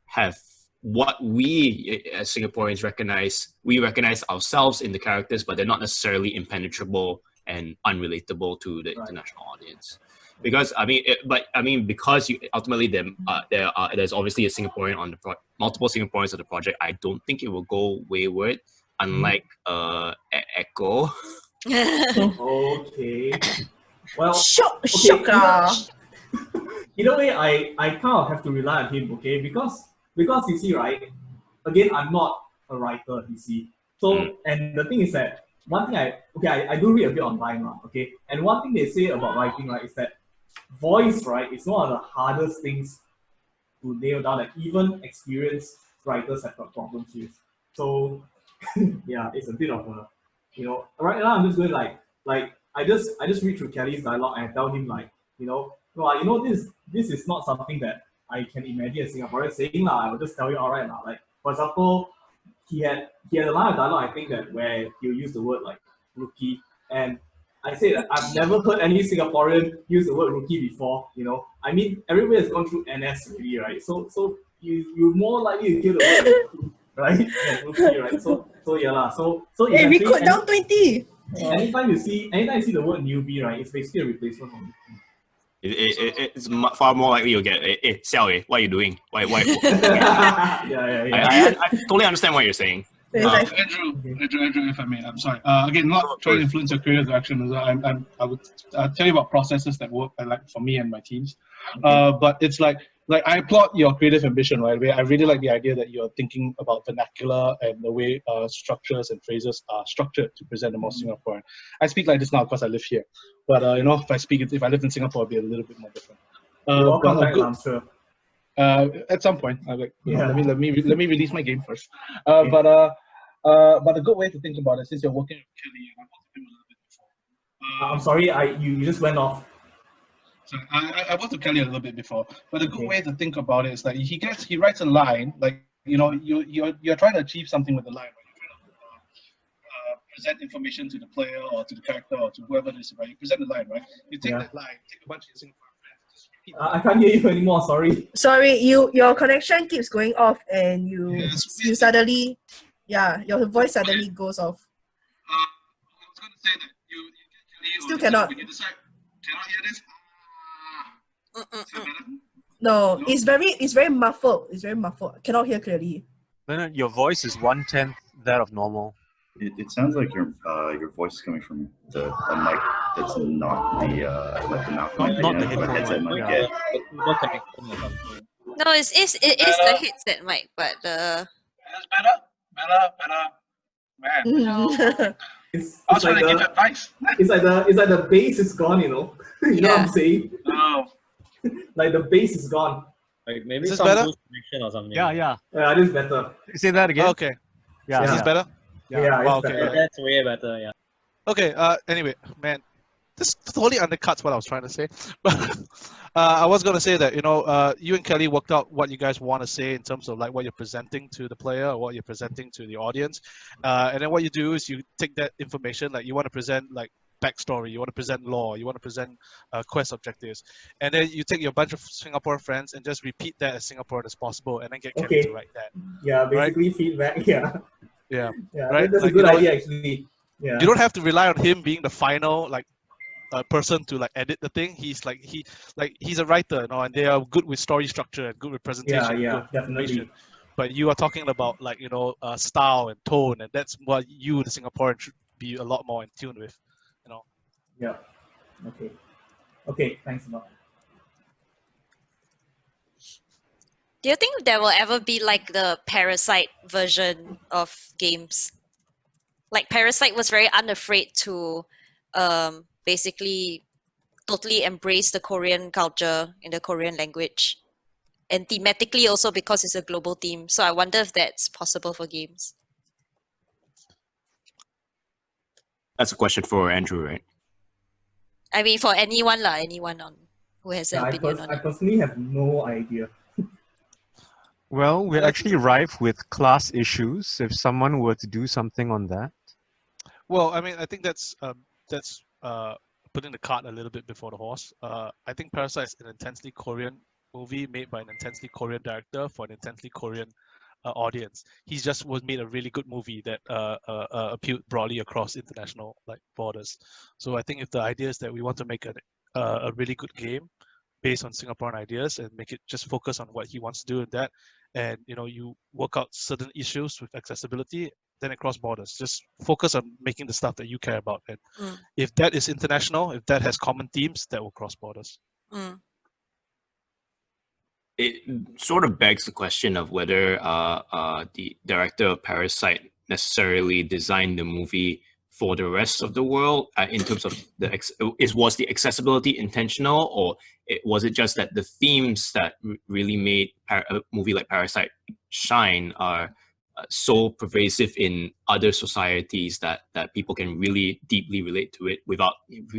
have what we as Singaporeans recognize. We recognize ourselves in the characters, but they're not necessarily impenetrable and unrelatable to the international audience. Because because ultimately there's obviously a Singaporean on the multiple Singaporeans on the project, I don't think it will go wayward, unlike Echo. Okay. Well, shock. In a way, I kind of have to rely on him, okay? Because you see, right? Again, I'm not a writer, you see. So, and the thing is that one thing I do read a bit online, okay? And one thing they say about writing, right, is that voice, right, is one of the hardest things to nail down, that even experienced writers have got problems with. So yeah, it's a bit of a, right now I'm just going like I just read through Kelly's dialogue and I tell him this is not something that I can imagine a Singaporean saying I will just tell you alright like, for example, he had a line of dialogue, I think, that where he'll use the word like rookie, and I say that I've never heard any Singaporean use the word rookie before. I mean, everybody has gone through NS already, right? So you're more likely to hear the word rookie, right? Than rookie, right? So yeah lah. So hey, we could down 20. Anytime you see the word newbie, right, it's basically a replacement for rookie. It's far more likely you'll get, Xiao, what are you doing? Why? Yeah. I totally understand what you're saying. Andrew, if I may, I'm sorry. Again, not trying to influence your career direction. I would tell you about processes that work like for me and my teams. But it's like I applaud your creative ambition, right? I really like the idea that you're thinking about vernacular and the way structures and phrases are structured to present the more Singaporean. I speak like this now because I live here, but if I lived in Singapore, it'd be a little bit more different. You'll come back, I'm sure. At some point, let me release my game first. But a good way to think about it, since you're working with Kelly, and I've worked with him a little bit before. I'm sorry, you just went off. So I worked with Kelly a little bit before, but a good way to think about it is like he writes a line, like you're trying to achieve something with the line, right? You're trying to present information to the player or to the character or to whoever it is, right? You present the line, right? You take that line, take a bunch of Singapore friends, just repeat. I can't hear you anymore. Sorry. Sorry, your connection keeps going off, and you suddenly, your voice suddenly goes off. I was going to say that you get Kelly. Still cannot. When you decide, cannot hear this. No, it's very muffled. It's very muffled. Cannot hear clearly. No, your voice is 1/10 that of normal. It sounds like your voice is coming from a mic that's not the like the mouth mic. Not the headphone mic. Yeah. No, it is the headset mic, but Better. Man. I was trying to give advice. It's like the bass is gone, you know. You know what I'm saying? No. Like the bass is gone. Like maybe Is some this better? boost connection or something. Yeah. Yeah, this is better. Say that again. Okay. Yeah. Is this better? Yeah, Wow, it's okay. better. That's way better. Yeah. Okay. Anyway, man, this totally undercuts what I was trying to say. But I was gonna say that you and Kelly worked out what you guys want to say in terms of like what you're presenting to the player or what you're presenting to the audience, and then what you do is you take that information, like you want to present like backstory, you want to present lore, you want to present quest objectives, and then you take your bunch of Singapore friends and just repeat that as Singaporean as possible, and then get Kelly to write that. Yeah, basically feedback. Yeah. Yeah. Yeah, Right? that's Like, a good idea actually. Yeah. You don't have to rely on him being the final person to like edit the thing. He's a writer, and they are good with story structure and good with presentation. Yeah, good with definitely. information. But you are talking about like style and tone, and that's what you, the Singaporean, should be a lot more in tune with. Yeah. Okay. Thanks a lot. do you think there will ever be like the Parasite version of games? Like Parasite was very unafraid to basically totally embrace the Korean culture in the Korean language. And thematically also because it's a global theme. So I wonder if that's possible for games. That's a question for Andrew, right? I mean, for anyone who has an opinion on I it. personally have no idea. Well, we're actually rife with class issues if someone were to do something on that. Well, I mean, I think that's putting the cart a little bit before the horse. I think Parasite is an intensely Korean movie made by an intensely Korean director for an intensely Korean audience. He just made a really good movie that appealed broadly across international borders. So I think if the idea is that we want to make a really good game based on Singaporean ideas and make it just focus on what he wants to do in that, and you work out certain issues with accessibility, then across borders. Just focus on making the stuff that you care about, and if that is international, if that has common themes, that will cross borders. It sort of begs the question of whether the director of Parasite necessarily designed the movie for the rest of the world in terms of was the accessibility intentional, or was it just that the themes that really made a movie like Parasite shine are so pervasive in other societies that people can really deeply relate to it without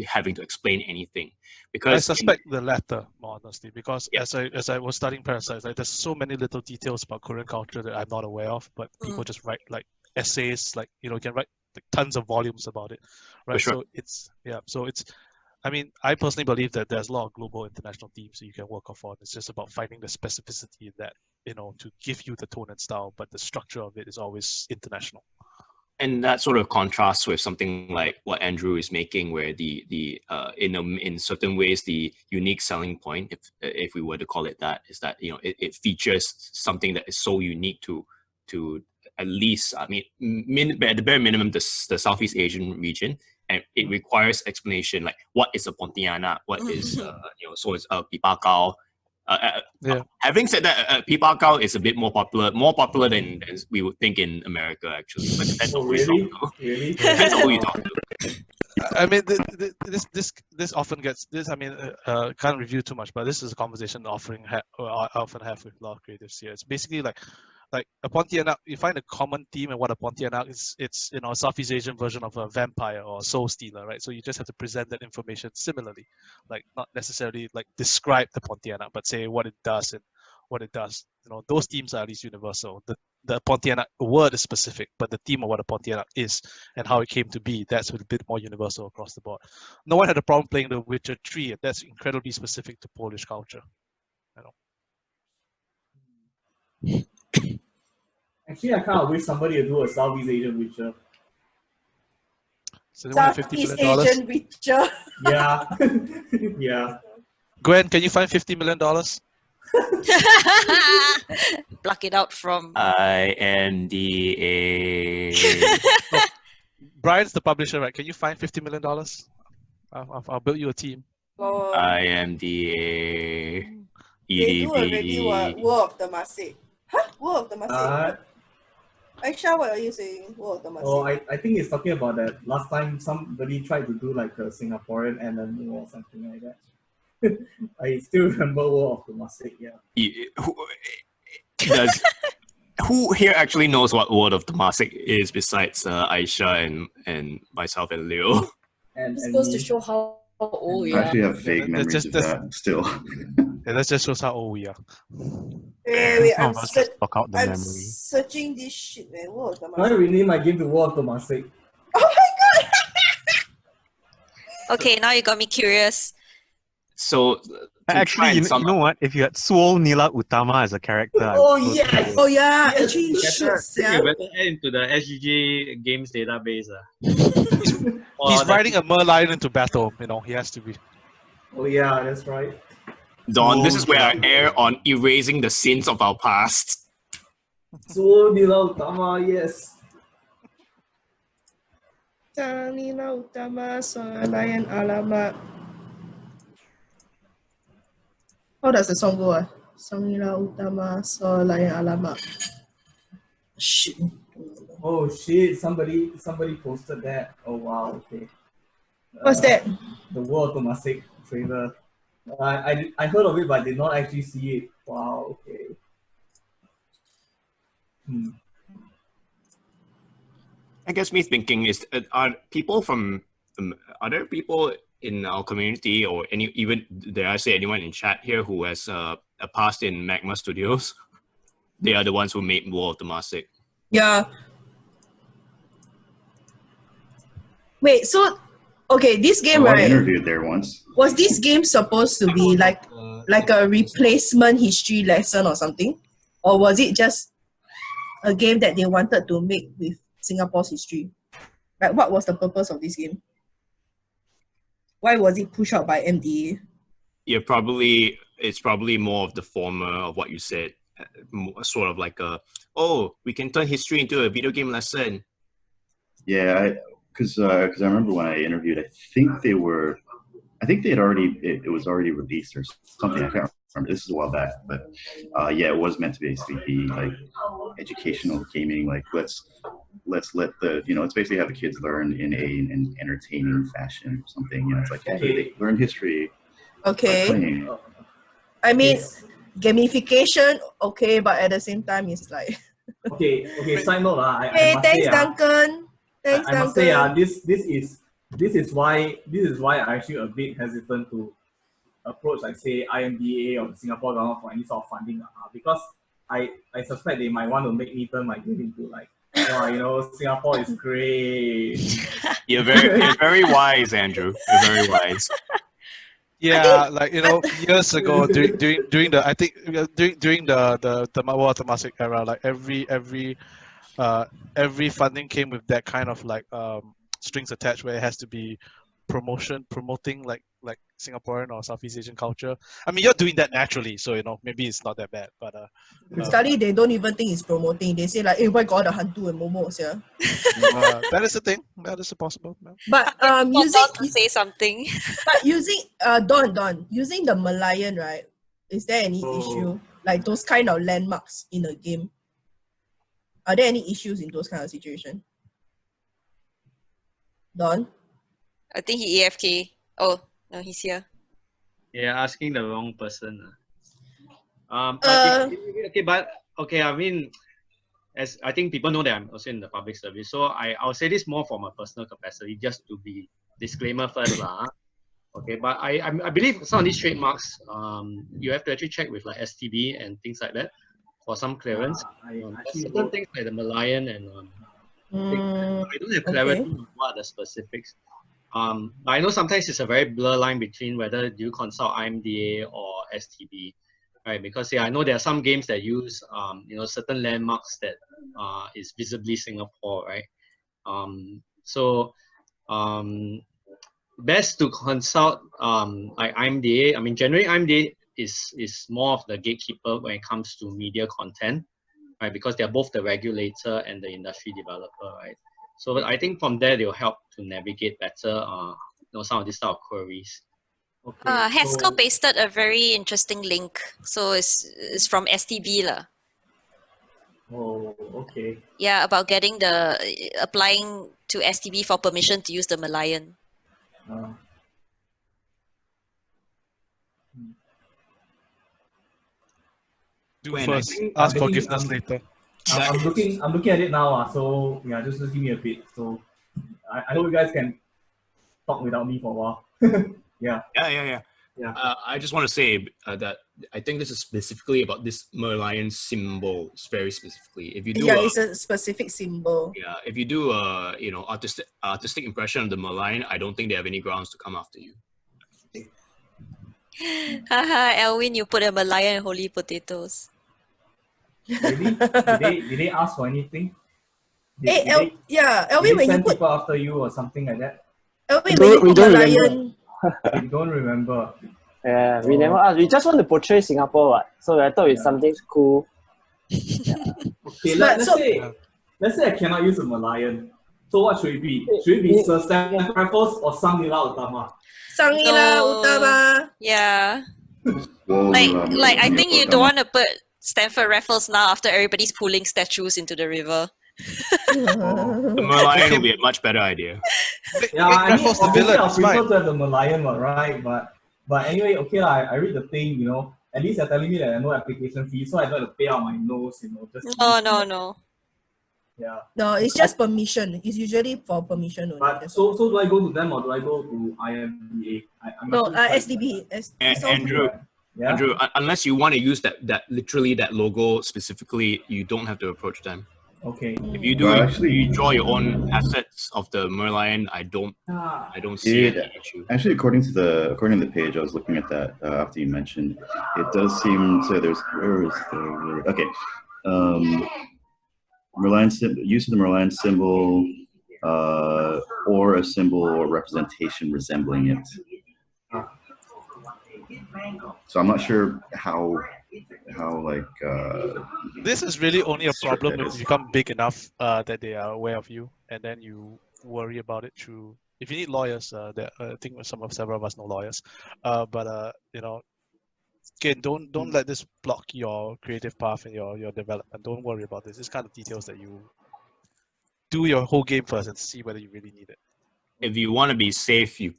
having to explain anything? Because I suspect the latter, more honestly, because as I was studying Parasite, there's so many little details about Korean culture that I'm not aware of, but people just write essays, you can write tons of volumes about it, right? For sure. So it's I mean, I personally believe that there's a lot of global international themes that you can work off on. It's just about finding the specificity in that, to give you the tone and style, but the structure of it is always international. And that sort of contrasts with something like what Andrew is making, where in certain ways the unique selling point, if we were to call it that, is that it features something that is so unique to at least, I mean, at the bare minimum, the Southeast Asian region, and it requires explanation, like what is a Pontianak, what is so it's Pipakao. Having said that, Pipakao is a bit more popular than we would think in America, actually. But depends on who you talk to. Really? Depends on who you talk to. I mean, this often gets this. I mean, can't review too much, but this is a conversation I often have with a lot of creatives here. It's basically like a Pontianak. You find a common theme, and what a Pontianak is. It's a Southeast Asian version of a vampire or a soul stealer, right? So you just have to present that information similarly, like not necessarily like describe the Pontianak, but say what it does and what it does. Those themes are at least universal. The Pontianak word is specific, but the theme of what a Pontianak is and how it came to be, that's a bit more universal across the board. No one had a problem playing The Witcher 3, and that's incredibly specific to Polish culture. Actually, I kind of wish somebody would do a Southeast Asian Witcher. So Southeast Asian Witcher. Yeah. Yeah. Gwen, can you find $50 million? Pluck it out from. IMDA. Brian's the publisher, right? Can you find $50 million? I'll build you a team. IMDA. They do already War of the Masik. Huh? War of the Masik? Aisha, what are you saying? War of the Masik. Oh, I think it's talking about that last time somebody tried to do like a Singaporean MMO or something like that. I still remember War of the Masik, yeah. Who here actually knows what Word of Temasek is besides Aisha and myself and Leo? It's supposed to show how old we I are. actually have vague memories of that still. Yeah, that just shows how old we are. Wait, I'm block out the memory. searching this shit, man. War of the Can I Masik. rename my game to War of the Masik? Okay, now you got me curious. So Actually, you know what? If you had Swol Nila Utama as a character, Oh yeah, actually you should, You yeah. better add into the SGGA games database. He's riding a Merlion into battle, he has to be. Oh yeah, that's right. Don, this is where I err on erasing the sins of our past. So Nila Utama, yes. Nila Utama, Solayan Alamat. How does the song go? Nila Utama, Solayan Alamat. Shit. Oh shit, somebody posted that. Oh wow, okay. What's that? The War of the Masik trailer. I heard of it, but I did not actually see it. Wow, okay. I guess me thinking is, are there people in our community or even dare I say anyone in chat here who has a past in Magma Studios? They are the ones who made War of the Masik. Yeah. Wait, so okay, this game, I right? interviewed there once. Was this game supposed to be like a replacement history lesson or something? Or was it just a game that they wanted to make with Singapore's history? Like, what was the purpose of this game? Why was it pushed out by MDA? Yeah, it's probably more of the former of what you said. Sort of like we can turn history into a video game lesson. Yeah, because I remember when I interviewed, I think they had already, it was already released or something. I can't remember. This is a while back, but yeah, it was meant to basically be like educational gaming. Like let's let the let's basically have the kids learn in an entertaining fashion or something. It's like, hey, they learn history. Okay. by playing. I mean, gamification, okay, but at the same time, it's like. Okay. Side note, Hey, I must thanks, say, Duncan. Thanks, I must Duncan. say, this is why I'm actually a bit hesitant to approach, like say IMDA or the Singapore government for any sort of funding, because I suspect they might want to make me turn my game into like, Singapore is great. You're very wise, Andrew. You're very wise. Yeah, like years ago during the I think during the War of the Masik era, like every funding came with that kind of like strings attached where it has to be promoting like Singaporean or Southeast Asian culture. I mean, you're doing that naturally, so maybe it's not that bad. But Sekali they don't even think it's promoting. They say like, "Hey, why got the hantu and momos, yeah?" that is the thing. That is possible. Yeah. But For using Don to say something. but using Don using the Merlion, right? Is there any issue like those kind of landmarks in a game? Are there any issues in those kind of situation? Don? I think he AFK. Oh, no, he's here. Yeah, asking the wrong person. Uh, I mean, as I think people know that I'm also in the public service, so I'll say this more from a personal capacity, just to be disclaimer first, lah. Okay, but I believe some of these trademarks, you have to actually check with like STB and things like that for some clearance. Certain things like the Merlion and I don't have clarity on what are the specifics. But I know sometimes it's a very blur line between whether you consult IMDA or STB, right? Because I know there are some games that use certain landmarks that is visibly Singapore, right? Best to consult like IMDA. I mean, generally IMDA is more of the gatekeeper when it comes to media content, right? Because they're both the regulator and the industry developer, right? So I think from there they'll help to navigate better, some of these type of queries. Haskell pasted a very interesting link. So it's from STB lah. Oh, okay. Yeah, about getting applying to STB for permission to use the Merlion. Do first. Ask forgiveness later. I'm looking at it now. So yeah, just give me a bit. So I hope you guys can talk without me for a while. Yeah. I just want to say that I think this is specifically about this Merlion symbol, very specifically. If you do, it's a specific symbol. Yeah, if you do artistic impression of the Merlion, I don't think they have any grounds to come after you. Haha, Elwin, you put a Merlion and holy potatoes. Really? Did they ask for anything? Elwin, when when you put people after you or something like that? Elwin, when you put Merlion, we don't remember. Yeah, we never asked. We just want to portray Singapore, what? So I thought it's something cool. Okay, let's say I cannot use a Merlion. So what should it be? Should it be Sir Stamford Raffles or Sang-Nila Utama? Sang-Nila Utama. Yeah. Like I think you don't want to put Stamford Raffles now after everybody's pulling statues into the river. The Merlion will be a much better idea. Yeah, I mean, obviously I prefer to have the Merlion one, right? But anyway, okay lah. I read the thing, At least they're telling me that there are no application fees, so I don't have to pay out my nose, Just No. Yeah. No, it's just permission. It's usually for permission only. But so do I go to them or do I go to IMDA? SDB. Andrew, unless you want to use that literally that logo specifically, you don't have to approach them. Okay. If you do, you draw your own assets of the Merlion. I don't see any issue. Actually, according to the page, I was looking at that after you mentioned. It does seem so. Merlion use of the Merlion symbol, or a symbol or representation resembling it. So I'm not sure how this is really only a problem if you become big enough that they are aware of you, and then you worry about it through. If you need lawyers, I think several of us know lawyers, again, don't let this block your creative path and your development. Don't worry about this. It's kind of details that you do your whole game first and see whether you really need it. If you want to be safe, you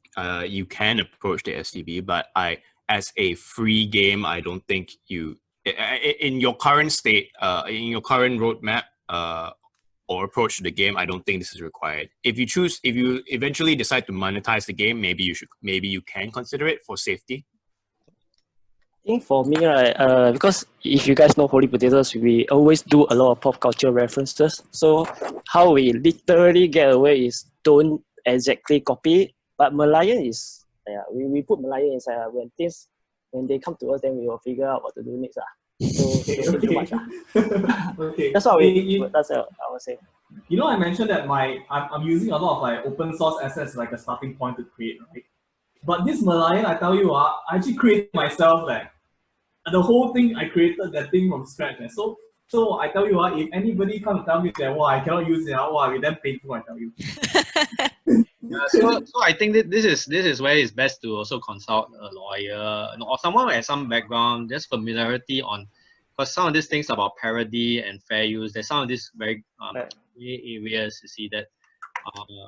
can approach the STB, but as a free game, I don't think you, in your current state, in your current roadmap or approach to the game, I don't think this is required. If you eventually decide to monetize the game, maybe you can consider it for safety. I think for me, right, because if you guys know Holy Potatoes, we always do a lot of pop culture references. So how we literally get away is don't exactly copy it, but Merlion is, we put Merlion inside. When they come to us, then we will figure out what to do next. So don't think too much. Okay. That's what that's what I would say. You know, I mentioned that I'm using a lot of like open source assets like a starting point to create, right? But this Merlion, I tell you what, I actually created myself like the whole thing. I created that thing from scratch. So I tell you what, if anybody come to tell me that I cannot use it, it's damn painful. I tell you. So I think that this is where it's best to also consult a lawyer, or someone who has some background, just familiarity on, because some of these things about parody and fair use, there's some of these very gray areas you see that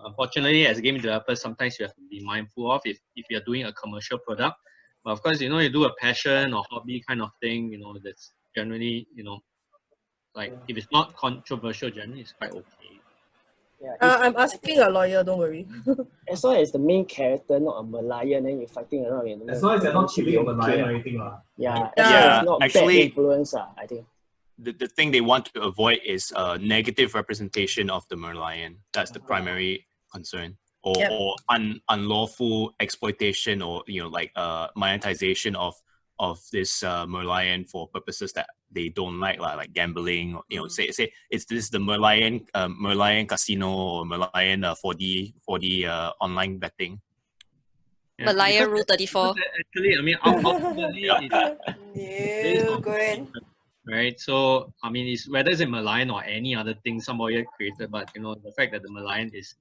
unfortunately as game developers sometimes you have to be mindful of if you're doing a commercial product. But of course, you do a passion or hobby kind of thing, that's generally, like if it's not controversial, generally it's quite okay. Yeah, I'm asking a lawyer, don't worry. as long as the main character not a Merlion, then you're fighting around. As long as they're not killing a Merlion or anything. Yeah, as long as not actually, bad influence, I think. The thing they want to avoid is negative representation of the Merlion. That's the primary concern. Or unlawful exploitation or monetization of this Merlion for purposes that they don't like gambling. Or, say it's the Merlion casino or Merlion 4D online betting. Malaya Rule 34. Actually, I mean, ultimately, right? So, I mean, it's whether it's a Merlion or any other thing somebody created, but the fact that the Merlion is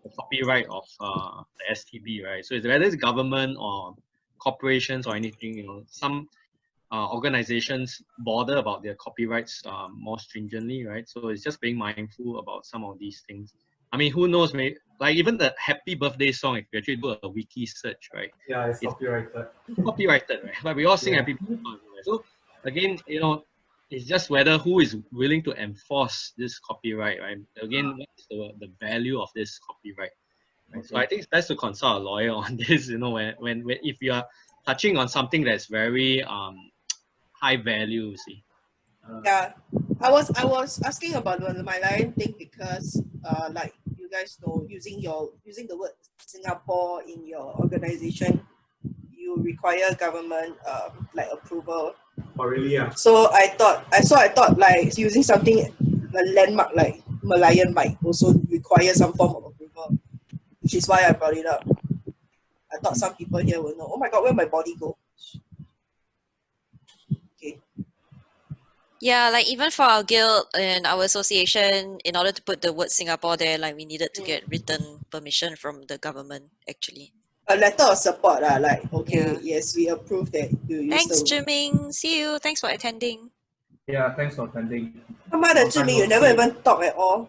the copyright of the STB, right? So it's whether it's government or corporations or anything, some organizations bother about their copyrights more stringently, right? So it's just being mindful about some of these things. I mean, who knows? Maybe like even the Happy Birthday song, if you actually do a wiki search, right? Yeah, it's copyrighted. Copyrighted, right? But we all sing Happy Birthday song. So again, it's just whether who is willing to enforce this copyright, right? Again, what's the value of this copyright? Right? So I think it's best to consult a lawyer on this. When if you are touching on something that's very high value, you see. Yeah, I was asking about the Merlion thing because like you guys know, using the word Singapore in your organization, you require government like approval. Oh really? Yeah. So I thought like using something a landmark like Merlion might also require some form of approval, which is why I brought it up. I thought some people here will know. Oh my god, where my body go? Okay. Yeah, like even for our guild and our association, in order to put the word Singapore there, like we needed to get written permission from the government, actually. A letter of support, like, okay, yes, we approve that you use Thanks, the... Zhiming. See you. Thanks for attending. Yeah, thanks for attending. Come on, Zhiming, you never even talk at all.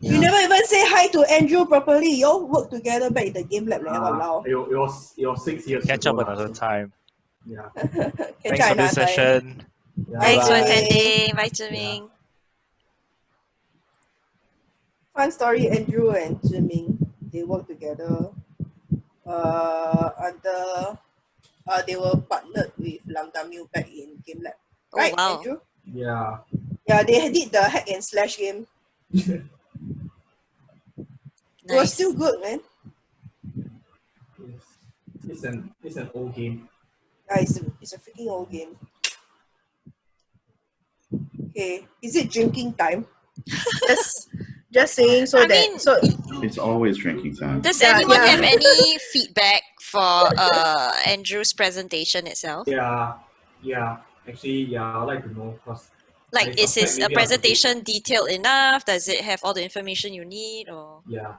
Yeah. You never even say hi to Andrew properly. You all work together back in the game lab. It was 6 years Catch ago, up another time. Yeah. Thanks for this session. Yeah. Thanks for attending. Bye, Zhiming. Fun story, Andrew and Zhiming. They work together. They were partnered with Lambda Mu back in Game Lab. Right, wow. Andrew? Yeah. Yeah, they did the hack and slash game. It was still good, man. It's an old game. Yeah, it's a freaking old game. Okay, is it drinking time? Just saying so it's always drinking time. Does anyone have any feedback for Andrew's presentation itself? Yeah. Actually, I'd like to know because. Like, is his presentation detailed enough? Does it have all the information you need, or? Yeah.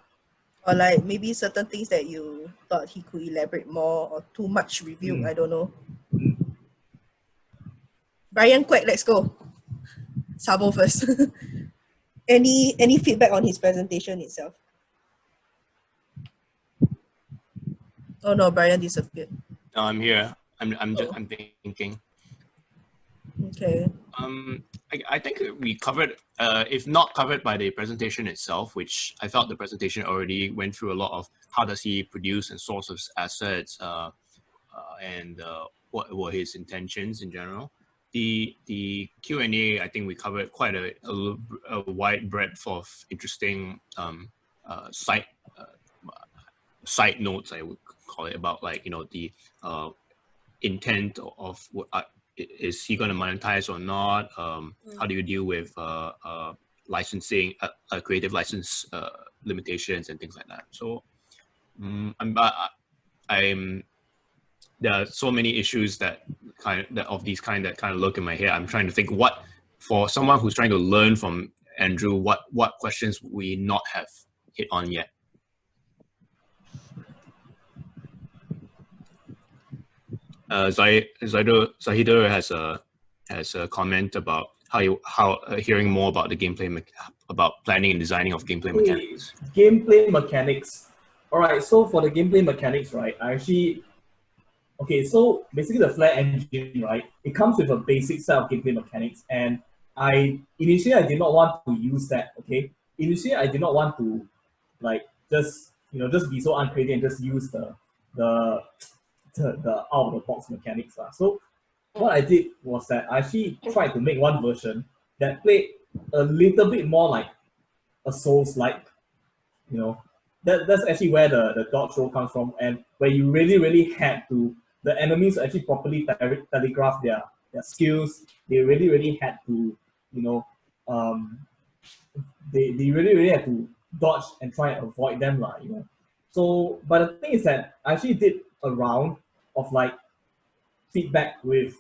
Or like maybe certain things that you thought he could elaborate more, or too much review. I don't know. Brian Quack, let's go. Sabo first. Any feedback on his presentation itself? Oh no, Brian disappeared. No, I'm here. I'm thinking. Okay. I think we covered, if not covered by the presentation itself, which I felt the presentation already went through a lot of how does he produce and source of assets, and what were his intentions in general. The Q&A, I think we covered quite a wide breadth of interesting side notes, I would call it, about the intent of is he going to monetize or not? How do you deal with licensing, creative license limitations and things like that? So I'm there are so many issues that kind of look in my head. I'm trying to think what, for someone who's trying to learn from Andrew, what questions we not have hit on yet. Zahida has a comment about how hearing more about the gameplay about planning and designing of gameplay mechanics. Gameplay mechanics. All right. So for the gameplay mechanics, right? So basically the Flare engine, right? It comes with a basic set of gameplay mechanics, and initially I did not want to use that. Okay. Initially I did not want to just be so uncreative and just use the out of the box mechanics. So what I did was that I actually tried to make one version that played a little bit more like a Souls-like. That's actually where the dodge roll comes from, and where you really had to, the enemies actually properly telegraph their skills. They really had to, they really had to dodge and try and avoid them, So, but the thing is that I actually did a round of feedback with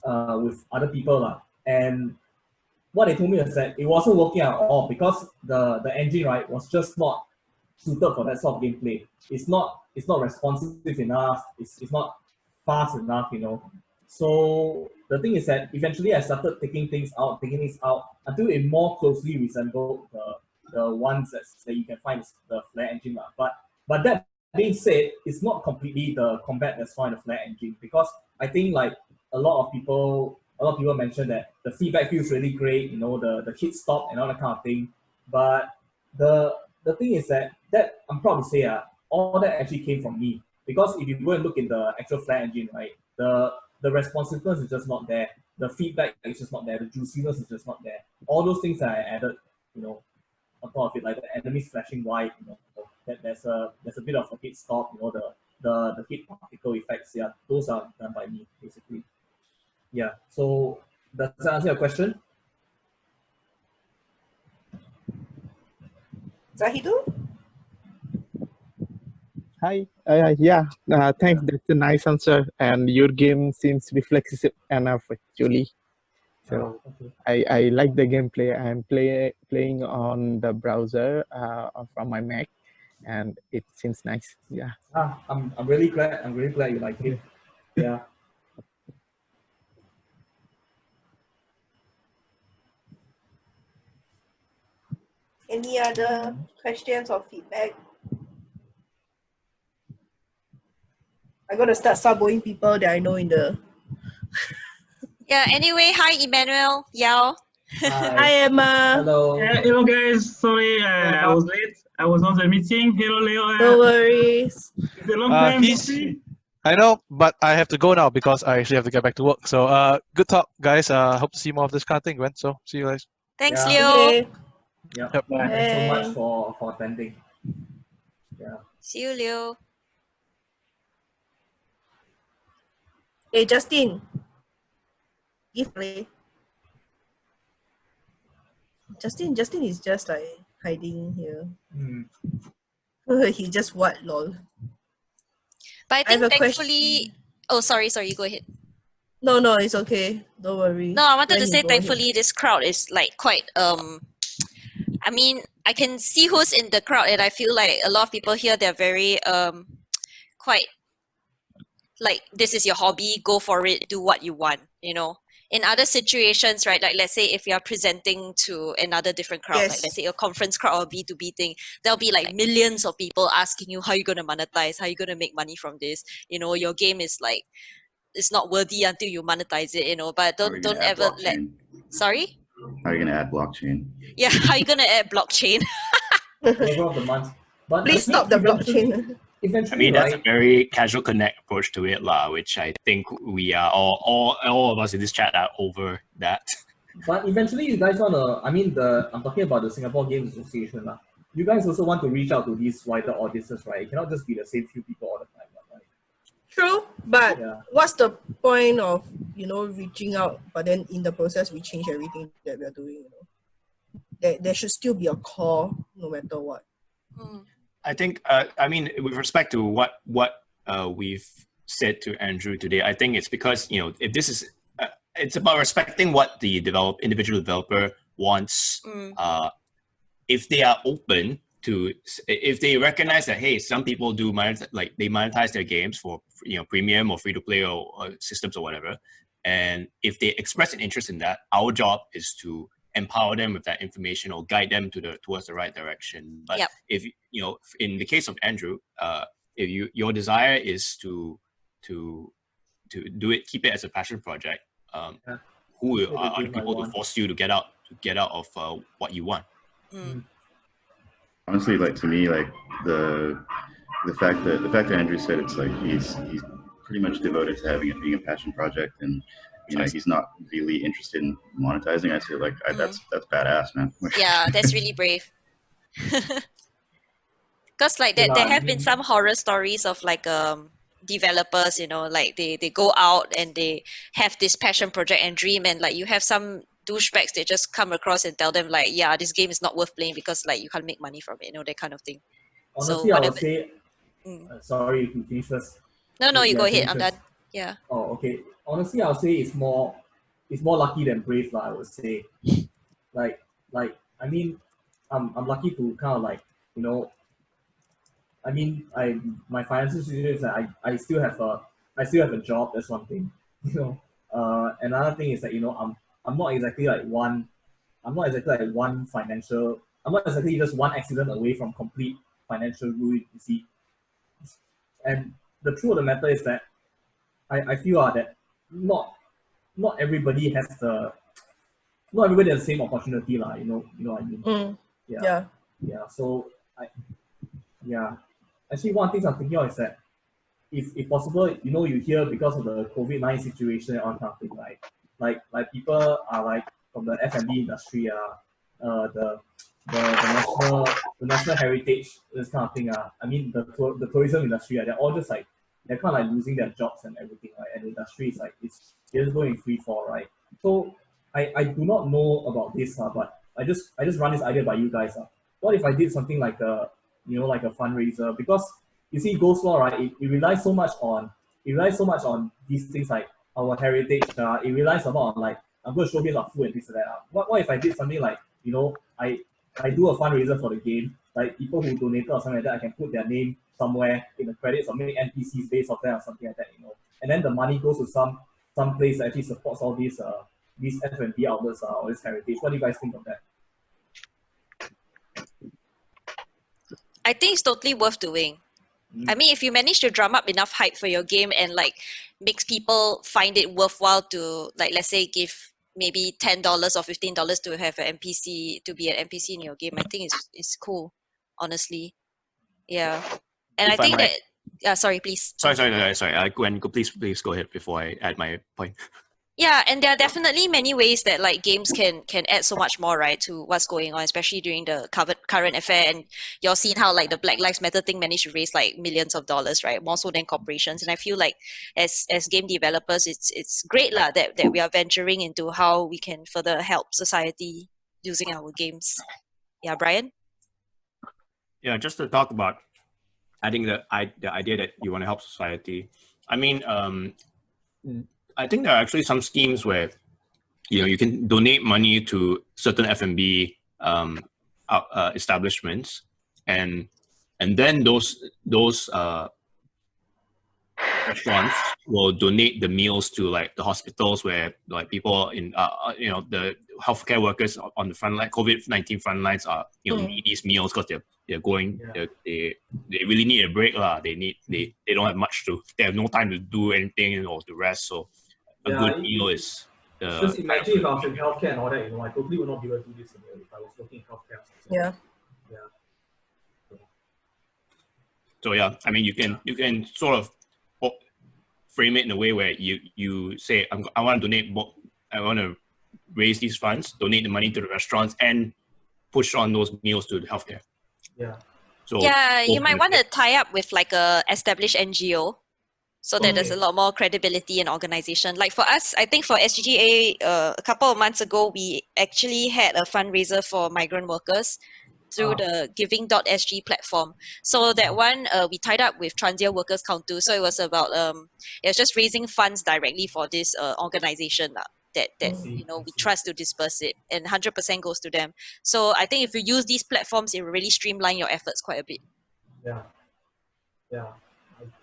with other people, and what they told me was that it wasn't working at all because the engine, right, was just not suited for that sort of gameplay. It's not responsive enough. It's not fast enough, So the thing is that eventually I started taking things out until it more closely resembled the ones that you can find in the Flare engine. But that being said, it's not completely the combat that's found in the Flare engine, because I think a lot of people mentioned that the feedback feels really great, the hit stop and all that kind of thing. But the thing is that I'm proud to say all that actually came from me, because if you go and look in the actual Flare engine, right, the responsiveness is just not there, the feedback is just not there, the juiciness is just not there. All those things that I added, on top of it, like the enemies flashing white, that there's a bit of a hit stop, the hit particle effects, those are done by me basically. Yeah, so does that answer your question? Zahidu? Hi. Thanks. That's a nice answer. And your game seems reflexive enough, actually. So I like the gameplay. I'm playing on the browser from my Mac, and it seems nice. Yeah. I'm really glad. I'm really glad you like it. Yeah. Any other questions or feedback? I'm gonna start saboing people that I know in the. Yeah. Anyway, hi Emmanuel, Yao. Hi Emma. Hello. Hello guys. Sorry, I was late. I was on the meeting. Hello Leo. No worries. It's a long time. I know, but I have to go now because I actually have to get back to work. So good talk, guys. Hope to see more of this kind of thing, So see you guys. Thanks, Yeah. Leo. Okay. Yeah. Yep. Thanks so much for attending. Yeah. See you, Leo. Hey Justin. Give play. Justin is just hiding here. He just what, lol. But I have think a thankfully, oh sorry, you go ahead. No, it's okay. Don't worry. No, I wanted Let to him say go ahead. thankfully this crowd is quite I mean, I can see who's in the crowd, and I feel like a lot of people here, they're very quite like, this is your hobby, go for it, do what you want, In other situations, right, like let's say if you're presenting to another different crowd, like let's say a conference crowd or B2B thing, there'll be millions of people asking you how you're going to monetize, how you're going to make money from this, your game is it's not worthy until you monetize it, but don't ever let, sorry? How are you going to add blockchain? Yeah, how are you going to add blockchain? Flavor of the month. But please stop the blockchain. I mean, that's a very casual connect approach to it, which I think we are all of us in this chat are over that. But eventually, you guys want to, I'm talking about the Singapore Games Association. You guys also want to reach out to these wider audiences, right? It cannot just be the same few people all the time. True, but Yeah. what's the point of reaching out, but then in the process we change everything that we are doing? There should still be a core, no matter what. I think, I mean, with respect to what we've said to Andrew today, I think it's because, if this is, it's about respecting what the individual developer wants. If they are open to, if they recognize that, hey, some people do they monetize their games for, premium or free to play or systems or whatever. And if they express an interest in that, our job is to empower them with that information or guide them towards the right direction. But if in the case of Andrew, if your desire is to do it, keep it as a passion project, who are the people to force you to get out of what you want? Honestly, like to me, like the fact that Andrew said it's like he's pretty much devoted to having it being a passion project, and he's not really interested in monetizing. I say like that's badass, man. Yeah, that's really brave. Because like there have been some horror stories of like developers, like they go out and they have this passion project and dream, and like you have some douchebags that just come across and tell them like, yeah, this game is not worth playing because like you can't make money from it, that kind of thing. Honestly, I would say, sorry, if you finish first. No, you go ahead. I'm done. Yeah. Oh, okay. Honestly, I would say it's more lucky than brave, I would say. Like I mean, I'm lucky to kind of like, I mean, my financial situation is that I still have a job. That's one thing. Another thing is that I'm not exactly just one accident away from complete financial ruin, you see. And the truth of the matter is that I feel that not everybody has the same opportunity, you know what I mean? Yeah. So actually one thing I'm thinking of is that if possible, you hear because of the COVID-19 situation and all kind of thing, right? Like people are like from the F&B industry, the national heritage, this kind of thing. I mean the tourism industry, they're all just like they're kind of like losing their jobs and everything, right? And the industry is like it's just going in free fall, right? So I do not know about this, but I just run this idea by you guys. What if I did something like a like a fundraiser? Because you see, Ghostlore, right? It relies so much on these things like our heritage. It relies a lot on like I'm going to showcase our food and things like that. What if I did something like I do a fundraiser for the game, like people who donated or something like that, I can put their name somewhere in the credits or make NPCs based off that or something like that, and then the money goes to some place that actually supports all these F&B outlets or this heritage. What do you guys think of that? I think it's totally worth doing. I mean, if you manage to drum up enough hype for your game and like makes people find it worthwhile to like, let's say, give maybe $10 or $15 to have an NPC, to be an NPC in your game, I think it's cool, honestly. Yeah. And If I I think might- that sorry, please. Sorry. Gwen, please go ahead before I add my point. Yeah, and there are definitely many ways that like games can add so much more, right, to what's going on, especially during the current affair. And you're seeing how like the Black Lives Matter thing managed to raise like millions of dollars, right, more so than corporations. And I feel like as game developers, it's great that we are venturing into how we can further help society using our games. Yeah, Brian? Yeah, just to talk about adding the idea that you want to help society. I mean, I think there are actually some schemes where you can donate money to certain F&B establishments, and then those restaurants will donate the meals to like the hospitals where like people in the healthcare workers on the front line, COVID-19 front lines are need these meals because they're going they really need a break lah. They don't have much they have no time to do anything or to rest, so a good meal is just imagine if I was in healthcare and all that, I totally would not be able to do this if I was working in healthcare. Yeah. So yeah, I mean you can sort of frame it in a way where you say I want to donate, I want to raise these funds, donate the money to the restaurants, and push on those meals to the healthcare. Yeah. So yeah, you might want to tie up with like a established NGO so that there's a lot more credibility and organization. Like for us, I think for SGGA, a couple of months ago, we actually had a fundraiser for migrant workers through the giving.sg platform. So that one, we tied up with Transient Workers Council. So it was about, it was just raising funds directly for this organization that we trust to disperse it, and 100% goes to them. So I think if you use these platforms, it will really streamline your efforts quite a bit. Yeah,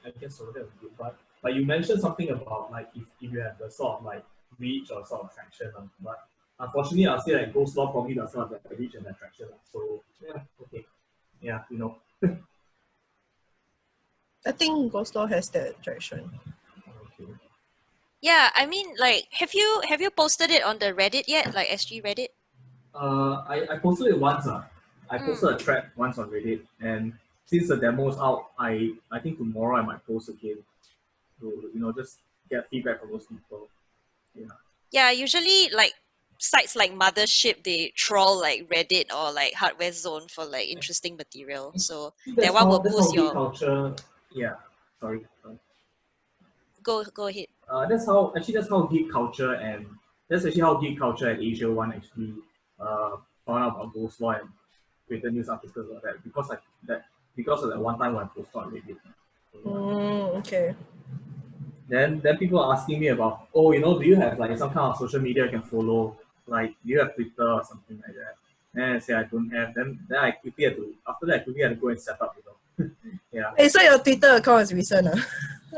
I guess so. That would be good. But you mentioned something about like if you have the sort of like reach or sort of traction, but unfortunately, I'll say that Ghostlore probably does not have the reach and attraction. So yeah, okay, yeah, I think Ghostlore has that traction. Okay. Yeah, I mean, like, have you posted it on the Reddit yet, like SG Reddit? I posted it once. I posted a thread once on Reddit, and since the demo's out, I think tomorrow I might post again to just get feedback from those people. Yeah. Yeah, usually like sites like Mothership, they troll like Reddit or like Hardware Zone for like interesting material. So that one will boost geek your. culture. Yeah. Sorry. Go ahead. That's how geek culture and Asia One actually found out about Ghostlore and created news articles like that because of that one time when I posted on Reddit. Okay. Then people are asking me about, do you have like some kind of social media I can follow? Like, do you have Twitter or something like that? And I say I don't have. Then I quickly had to go and set up. Yeah. Hey, so your Twitter account is recent,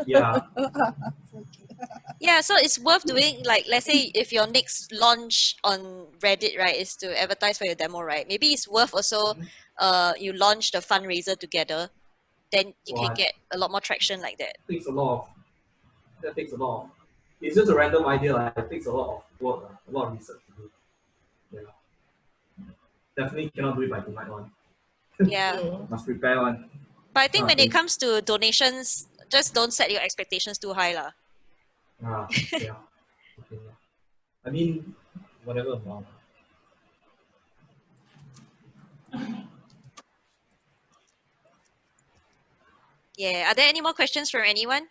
Yeah. Yeah, so it's worth doing. Like, let's say if your next launch on Reddit, right, is to advertise for your demo, right? Maybe it's worth also, you launch the fundraiser together, then you can get a lot more traction like that. That takes a lot of. It's just a random idea. Like, it takes a lot of work, a lot of research to do. Yeah. Definitely cannot do it by tonight one. Yeah. Must prepare one. But I think when it comes to donations, just don't set your expectations too high, lah. Yeah. Okay. I mean, whatever amount. Yeah. Are there any more questions from anyone?